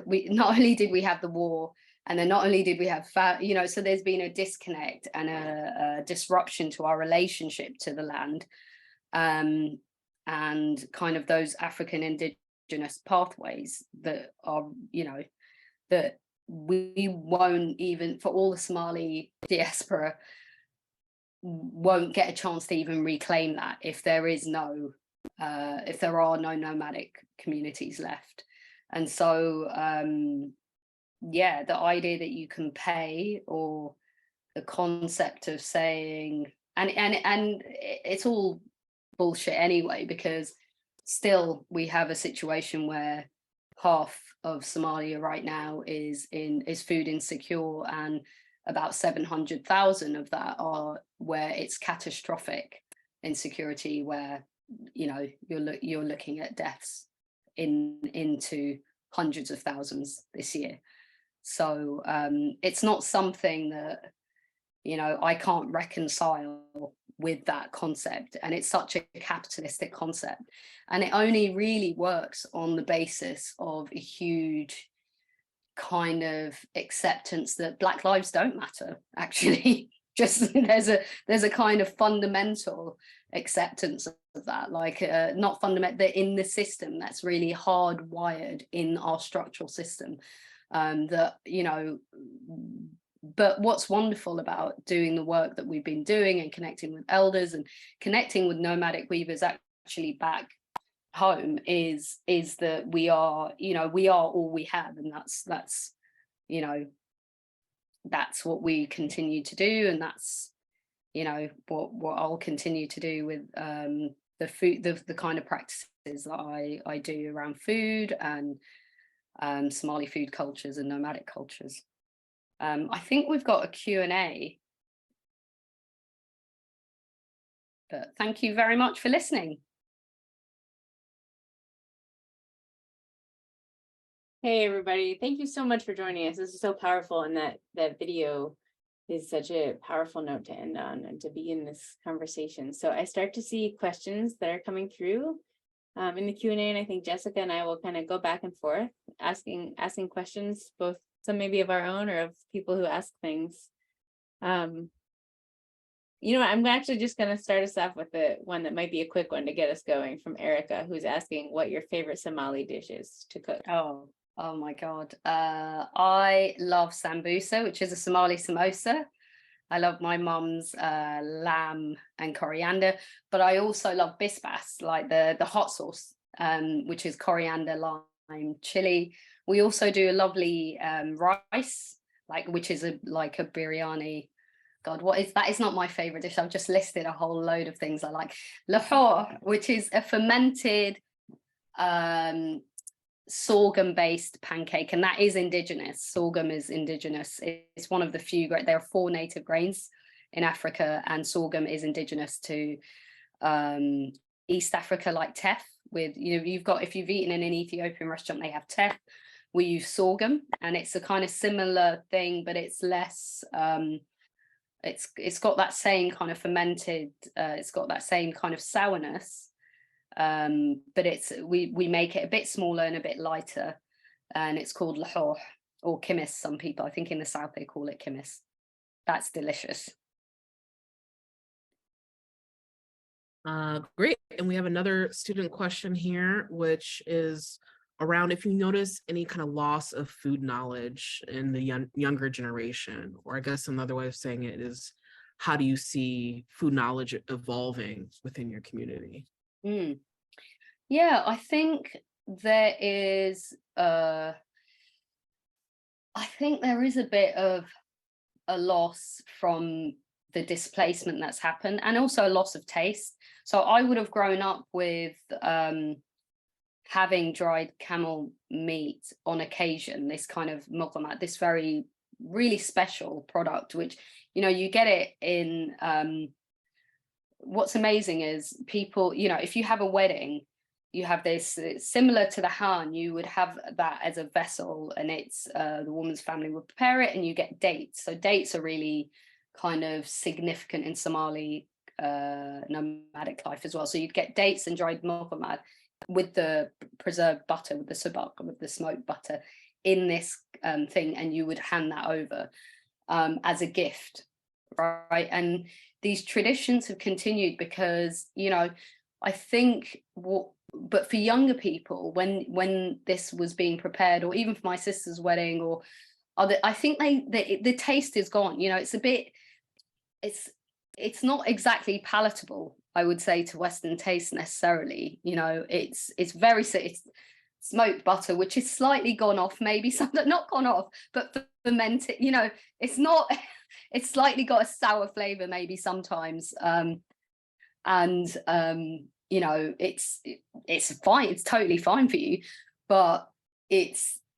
S4: we not only did we have the war, and then not only did we have so there's been a disconnect and a disruption to our relationship to the land, and kind of those African indigenous pathways that are, that we won't, even for all the Somali diaspora, won't get a chance to even reclaim that if there is no, if there are no nomadic communities left. And so, yeah, the idea that you can pay, or the concept of saying, and it's all bullshit anyway, because still we have a situation where half of Somalia right now is food insecure, and about 700,000 of that are where it's catastrophic insecurity, where you're looking at deaths into hundreds of thousands this year. So it's not something that I can't reconcile with that concept, and it's such a capitalistic concept, and it only really works on the basis of a huge kind of acceptance that Black lives don't matter, actually. Just there's a kind of fundamental acceptance of that, like not fundamental, that in the system that's really hardwired in our structural system, that but what's wonderful about doing the work that we've been doing and connecting with elders and connecting with nomadic weavers actually back home is that we are all we have, and that's what we continue to do, and that's what I'll continue to do with the food, the kind of practices that I do around food and Somali food cultures and nomadic cultures. I think we've got a Q&A, but thank you very much for listening.
S6: Hey everybody, thank you so much for joining us. This is so powerful, and that video is such a powerful note to end on and to begin this conversation. So I start to see questions that are coming through in the Q&A, and I think Jessica and I will kind of go back and forth asking questions, both some maybe of our own or of people who ask things. I'm actually just going to start us off with the one that might be a quick one to get us going, from Erica, who's asking what your favorite Somali dish is to cook.
S4: Oh my God. I love sambusa, which is a Somali samosa. I love my mum's lamb and coriander, but I also love bisbas, like the hot sauce, which is coriander, lime, chili. We also do a lovely rice, which is like a biryani. God, what is that? Is not my favorite dish. I've just listed a whole load of things I like. Lahore, which is a fermented sorghum-based pancake, and that is indigenous. Sorghum is indigenous. It's one of the few great. There are 4 native grains in Africa, and sorghum is indigenous to East Africa, like teff, with, you know, you've got, if you've eaten in an Ethiopian restaurant, they have teff. We use sorghum, and it's a kind of similar thing, but it's less, it's got that same kind of fermented, it's got that same kind of sourness, but it's, we make it a bit smaller and a bit lighter, and it's called lahore, or kimis, some people, I think in the south they call it kimis. That's delicious.
S3: Great. And we have another student question here, which is around if you notice any kind of loss of food knowledge in the younger generation, or I guess another way of saying it is, how do you see food knowledge evolving within your community?
S4: Yeah, I think there is, I think there is a bit of a loss from the displacement that's happened, and also a loss of taste. So I would have grown up with having dried camel meat on occasion, this kind of muqamat, this very really special product, which, you know, you get it in, what's amazing is people, you know, if you have a wedding, you have this, similar to the han, you would have that as a vessel, and it's the woman's family would prepare it, and you get dates. So dates are really kind of significant in Somali nomadic life as well. So you'd get dates and dried muqamat with the preserved butter, with the subak, with the smoked butter in this thing, and you would hand that over as a gift, right? And these traditions have continued because, you know, I think but for younger people, when this was being prepared, or even for my sister's wedding, or other, I think the taste is gone. You know, it's a bit, it's not exactly palatable, I would say, to Western taste necessarily. You know, it's smoked butter, which is slightly gone off, maybe some, not gone off, but fermented. You know, it's not. It's slightly got a sour flavor, maybe sometimes, you know, it's fine. It's totally fine for you, but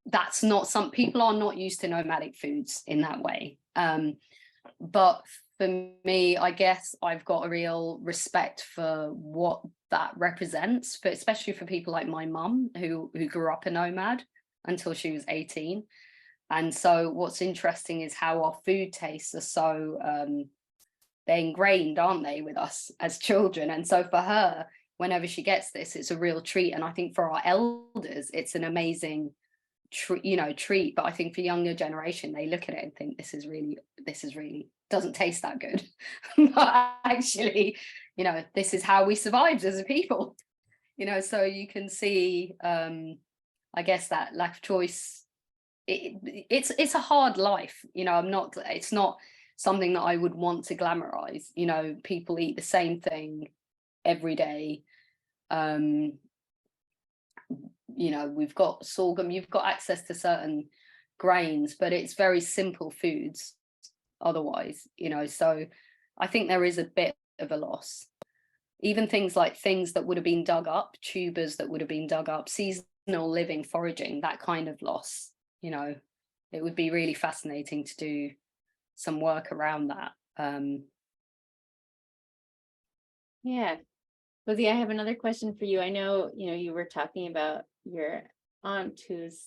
S4: that's not, some people are not used to nomadic foods in that way. But for me, I guess I've got a real respect for what that represents, for especially for people like my mum, who grew up a nomad until she was 18. And so what's interesting is how our food tastes are so they're ingrained, aren't they, with us as children. And so for her, whenever she gets this, it's a real treat. And I think for our elders, it's an amazing treat. But I think for younger generation, they look at it and think this is really doesn't taste that good. But actually, you know, this is how we survived as a people. You know, so you can see, I guess, that lack of choice. It's a hard life. You know, it's not something that I would want to glamorize. You know, people eat the same thing every day. You know, we've got sorghum, you've got access to certain grains, but it's very simple foods otherwise, you know. So I think there is a bit of a loss. Even things that would have been dug up, tubers that would have been dug up, seasonal living, foraging, that kind of loss. You know, it would be really fascinating to do some work around that.
S6: Yeah. Fozia, I have another question for you. I know, you know, you were talking about your aunt who's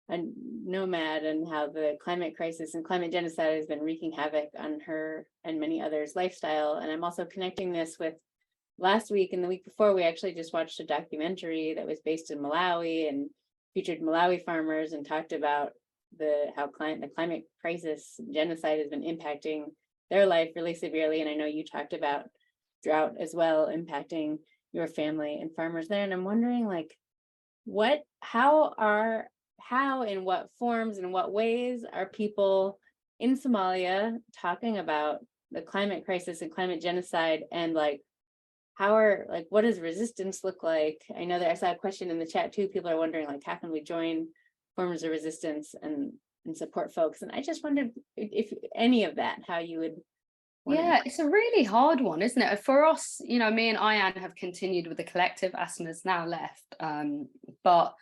S6: a nomad, and how the climate crisis and climate genocide has been wreaking havoc on her and many others' lifestyle. And I'm also connecting this with last week and the week before, we actually just watched a documentary that was based in Malawi and featured Malawi farmers, and talked about how the climate crisis genocide has been impacting their life really severely. And I know you talked about drought as well impacting your family and farmers there. And I'm wondering, like, how in what forms and what ways are people in Somalia talking about the climate crisis and climate genocide, and like what does resistance look like? I know that I saw a question in the chat too. People are wondering, like, how can we join forms of resistance and support folks? And I just wondered if any of that, how you would.
S4: Yeah, it's a really hard one, isn't it? For us, you know, me and Ayan have continued with the collective. Asma's now left, but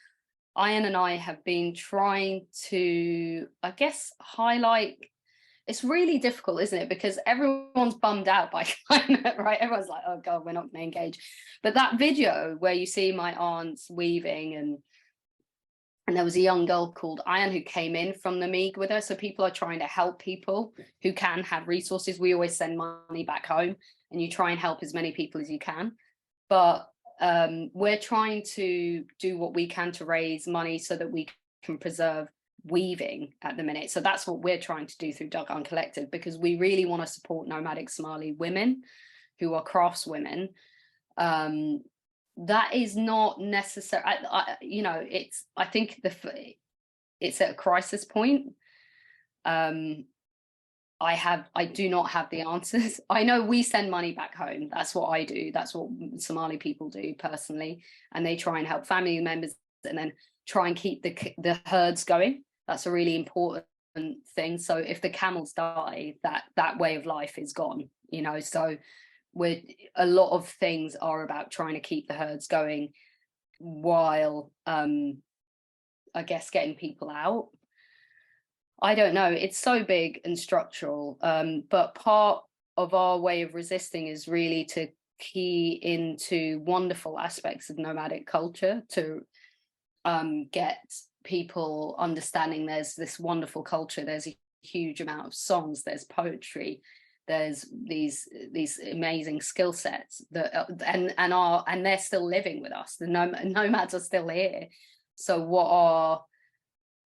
S4: Ayan and I have been trying to, I guess, highlight it's really difficult, isn't it? Because everyone's bummed out by climate, right? Everyone's like, oh God, we're not going to engage. But that video where you see my aunts weaving, and there was a young girl called Ayan who came in from Namig with her. So people are trying to help people who can have resources. We always send money back home, and you try and help as many people as you can. But we're trying to do what we can to raise money so that we can preserve weaving at the minute. So that's what we're trying to do through Dagan Collective, because we really want to support nomadic Somali women who are crafts women. That is not necessary. You know, I think it's at a crisis point. I do not have the answers. I know we send money back home. That's what I do. That's what Somali people do personally. And they try and help family members and then try and keep the herds going. That's a really important thing. So if the camels die, that way of life is gone, you know. So a lot of things are about trying to keep the herds going while I guess getting people out. I don't know, it's so big and structural, but part of our way of resisting is really to key into wonderful aspects of nomadic culture, to get people understanding there's this wonderful culture, there's a huge amount of songs, there's poetry, there's these amazing skill sets that and they're still living with us. The nomads are still here. So what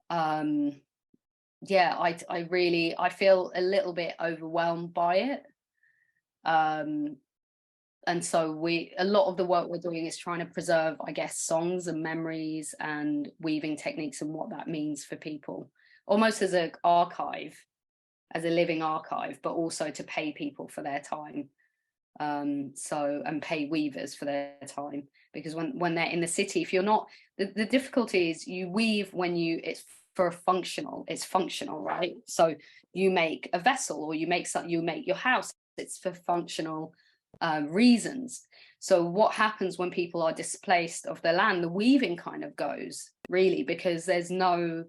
S4: are yeah, I feel a little bit overwhelmed by it. And so a lot of the work we're doing is trying to preserve, I guess, songs and memories and weaving techniques and what that means for people, almost as an archive, as a living archive, but also to pay people for their time. And pay weavers for their time, because when they're in the city, if you're not, the difficulty is you weave when it's functional, right? So you make a vessel, or you make your house, it's for functional reasons. So what happens when people are displaced of their land? The weaving kind of goes, really, because there's no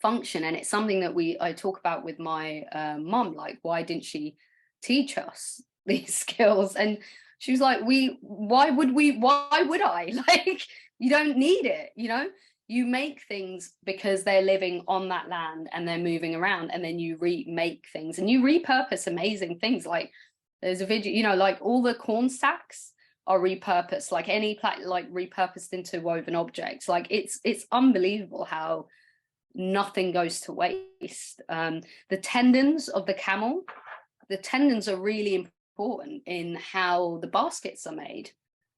S4: function. And it's something that I talk about with my mum, like, why didn't she teach us these skills? And she was like, why would I? Like, you don't need it, you know. You make things because they're living on that land and they're moving around, and then you remake things and you repurpose amazing things. Like, there's a video, you know, like all the corn sacks are repurposed, like repurposed into woven objects. Like, it's unbelievable how nothing goes to waste. The tendons of the camel, the tendons are really important in how the baskets are made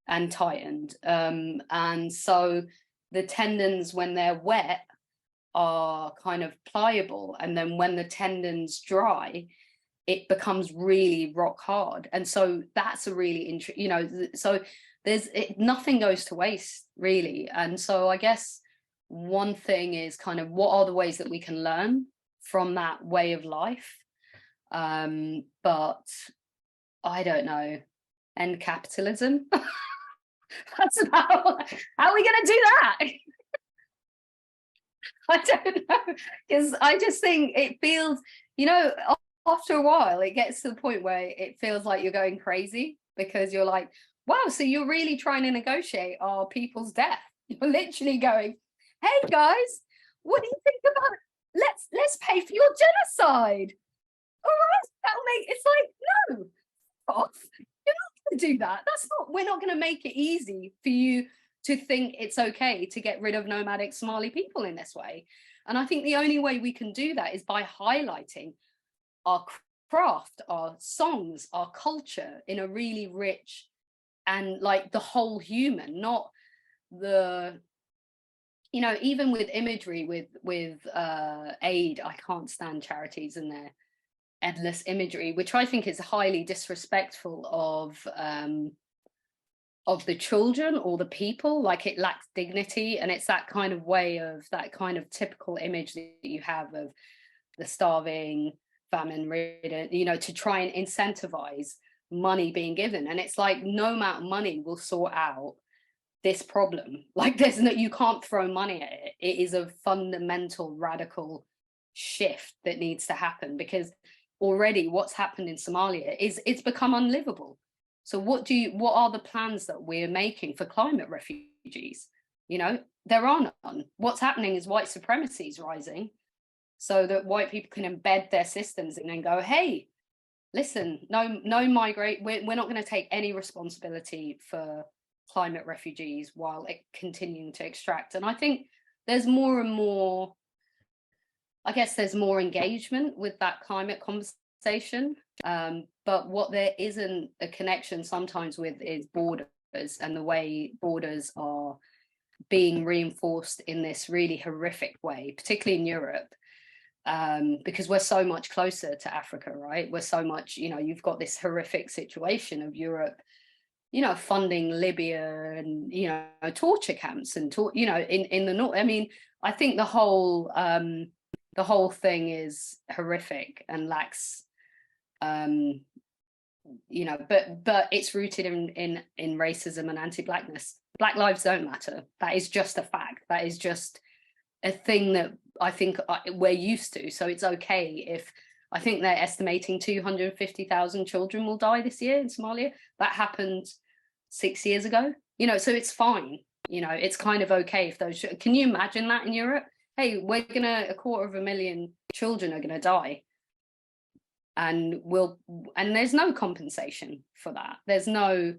S4: and tightened. And so the tendons, when they're wet, are kind of pliable, and then when the tendons dry, it becomes really rock hard. And so that's a really you know, so nothing goes to waste, really. And so I guess one thing is kind of, what are the ways that we can learn from that way of life? But I don't know, end capitalism. That's about, how are we going to do that? I don't know, because I just think it feels, you know, after a while it gets to the point where it feels like you're going crazy, because you're like, wow, so you're really trying to negotiate our people's death. You're literally going, hey guys, what do you think about it? Let's pay for your genocide. All right, that'll make, it's like, no, off. You're not going to do that. We're not going to make it easy for you to think it's okay to get rid of nomadic Somali people in this way. And I think the only way we can do that is by highlighting our craft, our songs, our culture in a really rich and like the whole human, not the, you know, even with imagery, with aid, I can't stand charities and their endless imagery, which I think is highly disrespectful of the children or the people. Like, it lacks dignity, and it's that kind of way of, that kind of typical image that you have of the starving, famine ridden, you know, to try and incentivize money being given. And it's like, no amount of money will sort out this problem. Like, there's no, you can't throw money at it. It is a fundamental, radical shift that needs to happen, because already what's happened in Somalia is it's become unlivable. So what are the plans that we're making for climate refugees? You know, there are none. What's happening is white supremacy is rising, so that white people can embed their systems and then go, hey, listen, no migrate, we're not going to take any responsibility for climate refugees while continuing to extract. And I think there's more and more, I guess there's more engagement with that climate conversation. But what there isn't a connection sometimes with is borders, and the way borders are being reinforced in this really horrific way, particularly in Europe. Because we're so much closer to Africa, right? We're so much, you know, you've got this horrific situation of Europe, you know, funding Libya and, you know, torture camps and, you know, in the north. I mean, I think the whole thing is horrific and lacks, you know, but it's rooted in racism and anti-Blackness. Black lives don't matter. That is just a fact. That is just a thing that I think we're used to. So it's okay if, I think they're estimating 250,000 children will die this year in Somalia. That happened 6 years ago, you know, so it's fine. You know, it's kind of okay if those, can you imagine that in Europe? Hey, we're gonna, 250,000 children are gonna die. And there's no compensation for that. There's no,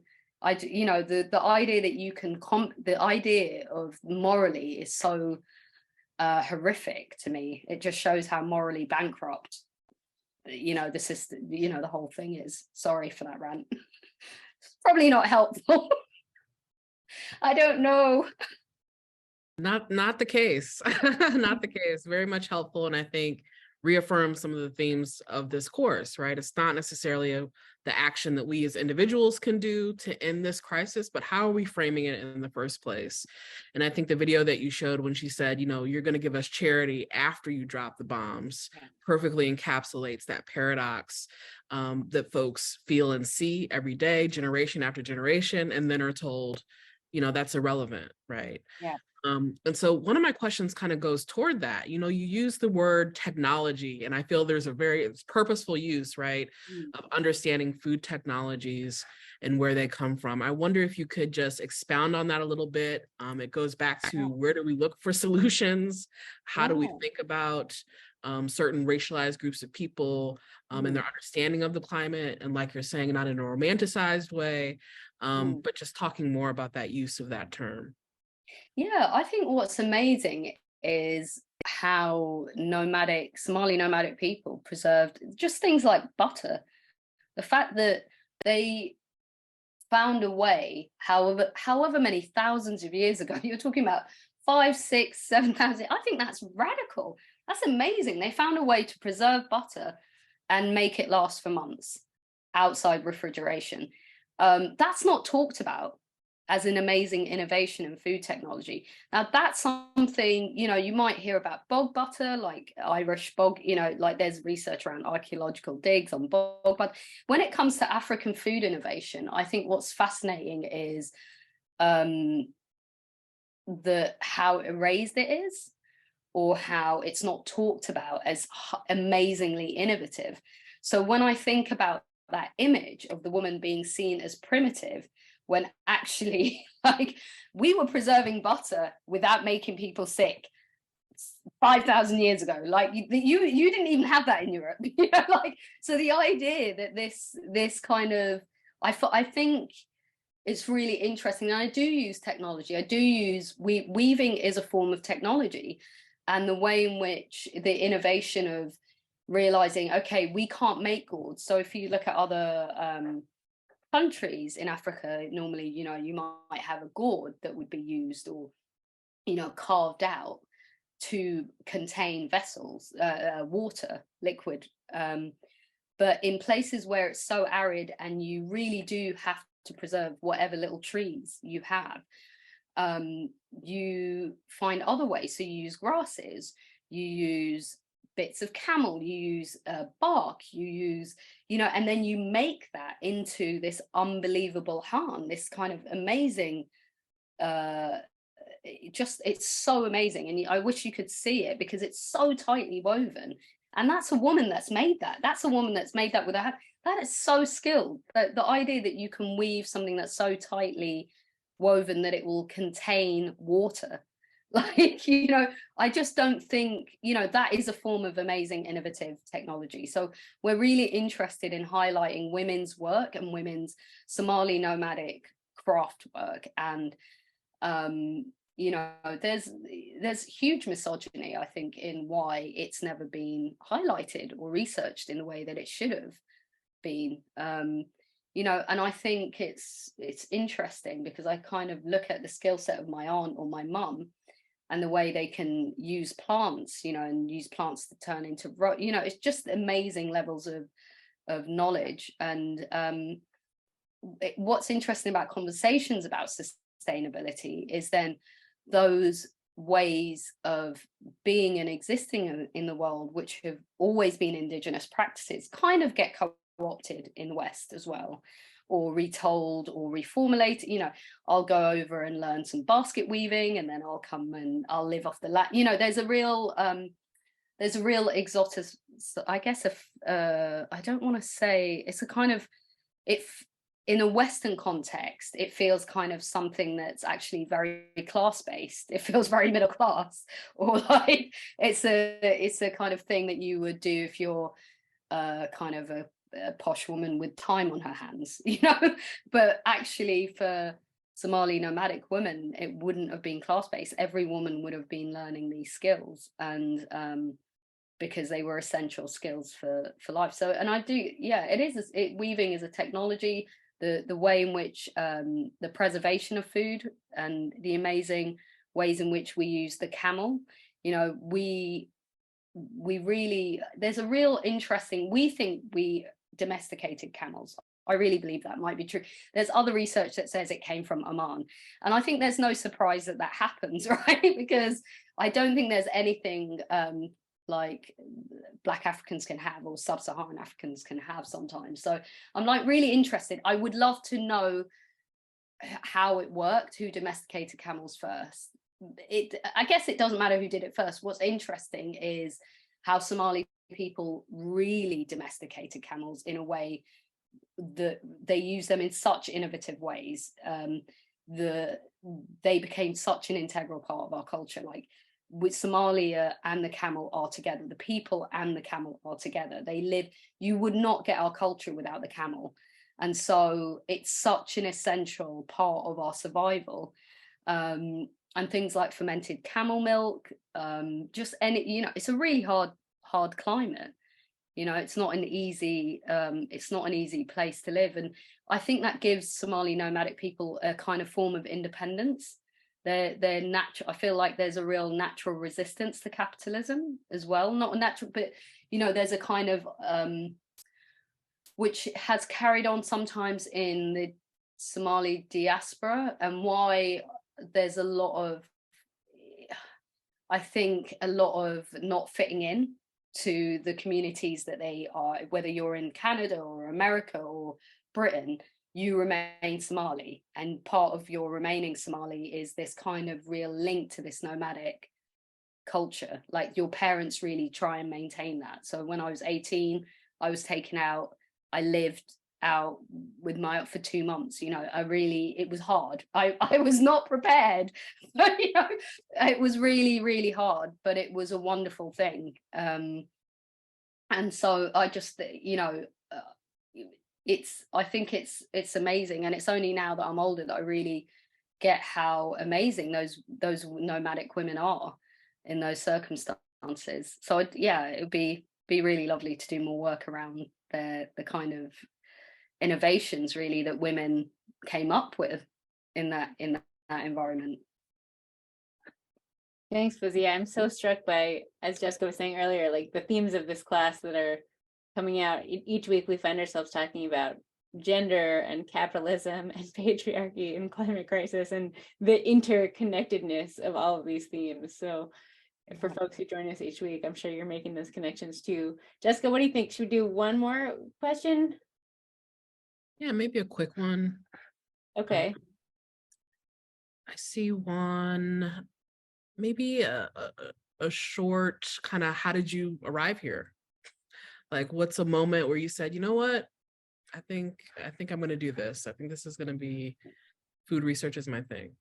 S4: you know, the idea that you can, the idea of morally is so horrific to me. It just shows how morally bankrupt, you know, the system, you know, the whole thing is. Sorry for that rant. It's probably not helpful. I don't know.
S3: Not the case. Not the case. Very much helpful, and I think reaffirm some of the themes of this course, right? It's not necessarily the action that we as individuals can do to end this crisis, but how are we framing it in the first place? And I think the video that you showed when she said, you know, you're going to give us charity after you drop the bombs, perfectly encapsulates that paradox that folks feel and see every day, generation after generation, and then are told, you know, that's irrelevant, right?
S4: Yeah.
S3: And so one of my questions kind of goes toward that. You know, you use the word technology, and I feel there's a very purposeful use, right, of understanding food technologies and where they come from. I wonder if you could just expound on that a little bit. It goes back to, where do we look for solutions? How do we think about certain racialized groups of people and their understanding of the climate? And like you're saying, not in a romanticized way, but just talking more about that use of that term.
S4: Yeah, I think what's amazing is how Somali nomadic people preserved just things like butter. The fact that they found a way, however many thousands of years ago, you're talking about 5, 6, 7,000, I think that's radical. That's amazing. They found a way to preserve butter and make it last for months outside refrigeration. That's not talked about as an amazing innovation in food technology. Now that's something, you know, you might hear about bog butter, like Irish bog, you know, like there's research around archaeological digs on bog butter. When it comes to African food innovation, I think what's fascinating is how erased it is, or how it's not talked about as amazingly innovative. So when I think about that image of the woman being seen as primitive, when actually, like, we were preserving butter without making people sick 5,000 years ago. Like, you didn't even have that in Europe. You know, like, so the idea that this kind of, I think it's really interesting. And I do use technology. I do use, weaving is a form of technology, and the way in which the innovation of realizing, okay, we can't make gourds. So if you look at other countries in Africa, normally, you know, you might have a gourd that would be used, or, you know, carved out to contain vessels, water, liquid. But in places where it's so arid and you really do have to preserve whatever little trees you have, you find other ways. So you use grasses, you use bits of camel, you use bark, you use, you know, and then you make that into this unbelievable harm, this kind of amazing it's so amazing. And I wish you could see it because it's so tightly woven. And that's a woman that's made that. That's a woman that's made that with her hand. That is so skilled. The idea that you can weave something that's so tightly woven that it will contain water. Like, you know, I just don't think, you know, that is a form of amazing, innovative technology. So we're really interested in highlighting women's work and women's Somali nomadic craft work. And, you know, there's huge misogyny, I think, in why it's never been highlighted or researched in the way that it should have been. You know, and I think it's interesting because I kind of look at the skill set of my aunt or my mum and the way they can use plants, you know, and use plants to turn into, you know, it's just amazing levels of knowledge. And what's interesting about conversations about sustainability is then those ways of being and existing in the world, which have always been indigenous practices, kind of get co-opted in the West as well, or retold or reformulated. You know, I'll go over and learn some basket weaving, and then I'll come and I'll live off the land. You know, there's a real exotic, I guess, I don't want to say, it's a kind of, if in a Western context, it feels kind of something that's actually very class-based. It feels very middle class, or like it's a kind of thing that you would do if you're kind of a posh woman with time on her hands, you know. But actually for Somali nomadic women, it wouldn't have been class-based. Every woman would have been learning these skills, and because they were essential skills for life. So, and I do, yeah, weaving is a technology. The way in which the preservation of food and the amazing ways in which we use the camel, you know, we really, there's a real interesting, we think we domesticated camels. I really believe that might be true. There's other research that says it came from Oman. And I think there's no surprise that happens, right? Because I don't think there's anything like Black Africans can have, or sub-Saharan Africans can have sometimes. So I'm like really interested. I would love to know how it worked, who domesticated camels first. I guess it doesn't matter who did it first. What's interesting is how Somali people really domesticated camels in a way that they use them in such innovative ways. They became such an integral part of our culture. Like, with Somalia and the camel are together, the people and the camel are together. They live, you would not get our culture without the camel. And so it's such an essential part of our survival. And things like fermented camel milk, just any, you know, it's a really hard climate. You know, it's not an easy place to live. And I think that gives Somali nomadic people a kind of form of independence. They're natural. I feel like there's a real natural resistance to capitalism as well. Not a natural, but, you know, there's a kind of, which has carried on sometimes in the Somali diaspora, and why there's a lot of, I think, a lot of not fitting in to the communities that they are, whether you're in Canada or America or Britain, you remain Somali, and part of your remaining Somali is this kind of real link to this nomadic culture. Like, your parents really try and maintain that. So when I was 18, I was taken out. I lived out with my aunt for 2 months. You know, it was hard. I was not prepared. But, you know, it was really, really hard, but it was a wonderful thing. And so I just, you know, I think it's amazing. And it's only now that I'm older that I really get how amazing those nomadic women are in those circumstances. So yeah, it would be really lovely to do more work around the kind of innovations really that women came up with in that environment.
S6: Thanks, Fozia. I'm so struck by, as Jessica was saying earlier, like the themes of this class that are coming out. Each week we find ourselves talking about gender and capitalism and patriarchy and climate crisis and the interconnectedness of all of these themes. So for folks who join us each week, I'm sure you're making those connections too. Jessica, what do you think? Should we do one more question?
S3: Yeah, maybe a quick one.
S6: Okay.
S3: I see one, maybe a short kind of, how did you arrive here? Like, what's a moment where you said, you know what? I think I'm going to do this. I think this is going to be, food research is my thing.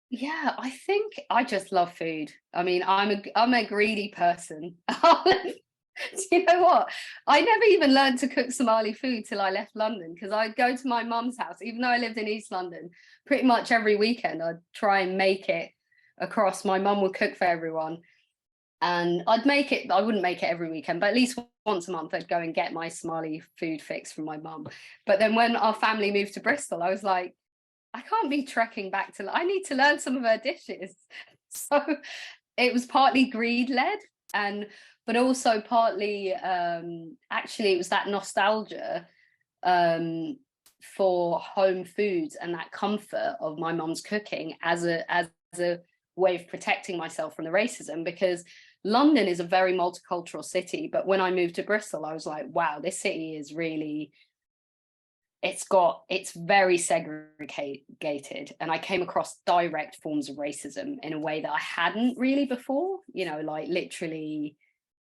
S4: Yeah, I think I just love food. I mean, I'm a greedy person. Do you know what? I never even learned to cook Somali food till I left London, because I'd go to my mum's house, even though I lived in East London, pretty much every weekend I'd try and make it across. My mum would cook for everyone, and I'd make it. I wouldn't make it every weekend, but at least once a month I'd go and get my Somali food fix from my mum. But then when our family moved to Bristol, I was like, I can't be trekking back to, I need to learn some of her dishes. So it was partly greed led, but also partly actually it was that nostalgia for home foods and that comfort of my mum's cooking as a way of protecting myself from the racism, because London is a very multicultural city, but when I moved to Bristol I was like, wow, this city is really, it's very segregated, and I came across direct forms of racism in a way that I hadn't really before. You know, like literally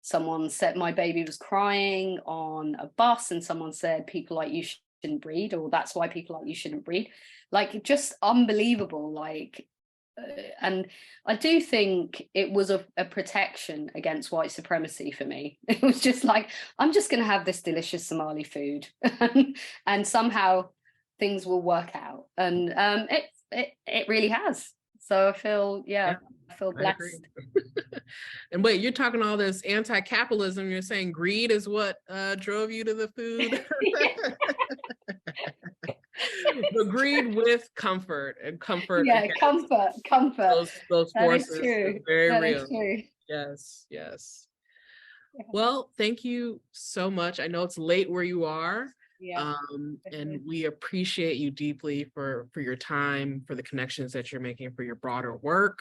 S4: someone said my baby was crying on a bus and someone said people like you shouldn't breed, or that's why people like you shouldn't breed. Like, just unbelievable. Like, and I do think it was a protection against white supremacy for me. It was just like, I'm just going to have this delicious Somali food and somehow things will work out. And it really has. So I feel, I feel blessed.
S3: And wait, you're talking all this anti-capitalism. You're saying greed is what drove you to the food? But greed with comfort and comfort.
S4: Yeah, comfort.
S3: Those forces
S4: are
S3: very
S4: that
S3: real.
S4: Is true.
S3: Yes. Yeah. Well, thank you so much. I know it's late where you are.
S4: Yeah.
S3: And we appreciate you deeply for your time, for the connections that you're making, for your broader work.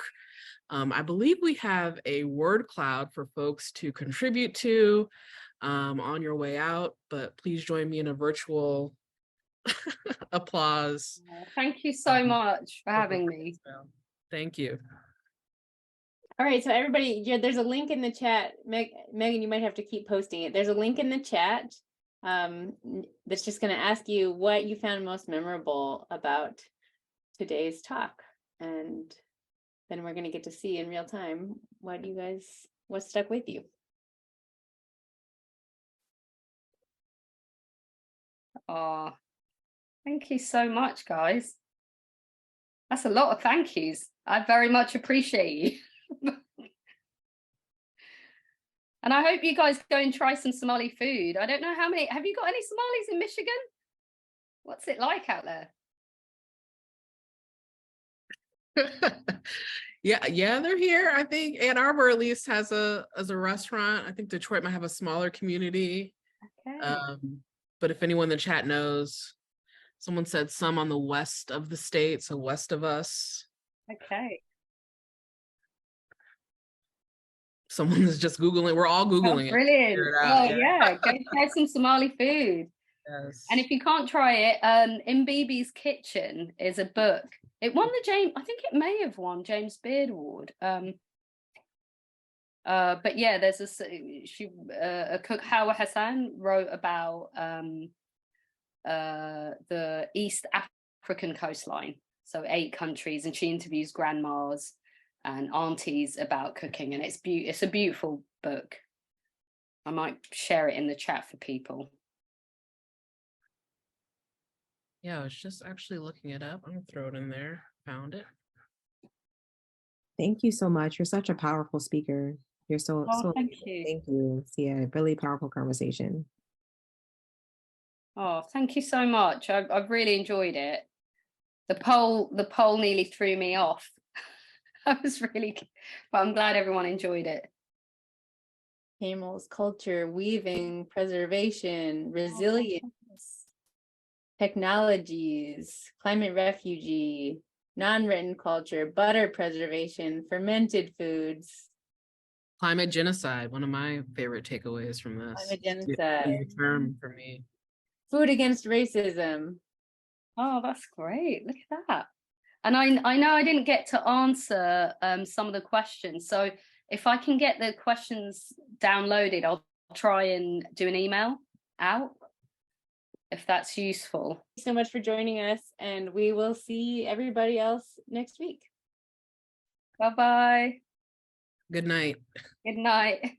S3: I believe we have a word cloud for folks to contribute to on your way out, but please join me in a virtual applause.
S4: Thank you so much for having me.
S3: Thank you.
S6: All right, so everybody, there's a link in the chat. Megan, you might have to keep posting it. There's a link in the chat that's just going to ask you what you found most memorable about today's talk, and then we're going to get to see in real time what stuck with you.
S4: Oh, thank you so much, guys. That's a lot of thank yous. I very much appreciate you. And I hope you guys go and try some Somali food. I don't know how many, have you got any Somalis in Michigan? What's it like out there?
S3: Yeah, they're here. I think Ann Arbor at least has a restaurant. I think Detroit might have a smaller community.
S4: Okay.
S3: But if anyone in the chat knows, someone said some on the west of the state, so west of us.
S4: Okay.
S3: Someone is just Googling. We're all Googling it.
S4: Brilliant. Yeah. Go try some Somali food.
S3: Yes.
S4: And if you can't try it, In Bibi's Kitchen is a book. It won the I think it may have won James Beard Award. But yeah, there's a cook, Hawa Hassan, wrote about the East African coastline, so 8 countries, and she interviews grandmas and aunties about cooking, and it's a beautiful book. I might share it in the chat for people.
S3: Yeah, I was just actually looking it up. I'm gonna throw it in there. Found it.
S2: Thank you so much. You're such a powerful speaker. You're so
S4: Thank you.
S2: Thank you. Yeah, really powerful conversation.
S4: Oh, thank you so much. I've really enjoyed it. The poll nearly threw me off. I was really, but I'm glad everyone enjoyed it.
S6: Camels, culture, weaving, preservation, resilience, technologies, climate refugee, non-written culture, butter preservation, fermented foods.
S3: Climate genocide, one of my favorite takeaways from this.
S6: Climate genocide.
S3: Term for me.
S6: Food against racism.
S4: Oh, that's great. Look at that. And I know I didn't get to answer some of the questions. So if I can get the questions downloaded, I'll try and do an email out, if that's useful.
S6: Thank you so much for joining us, and we will see everybody else next week.
S4: Bye-bye.
S3: Good night.
S4: Good night.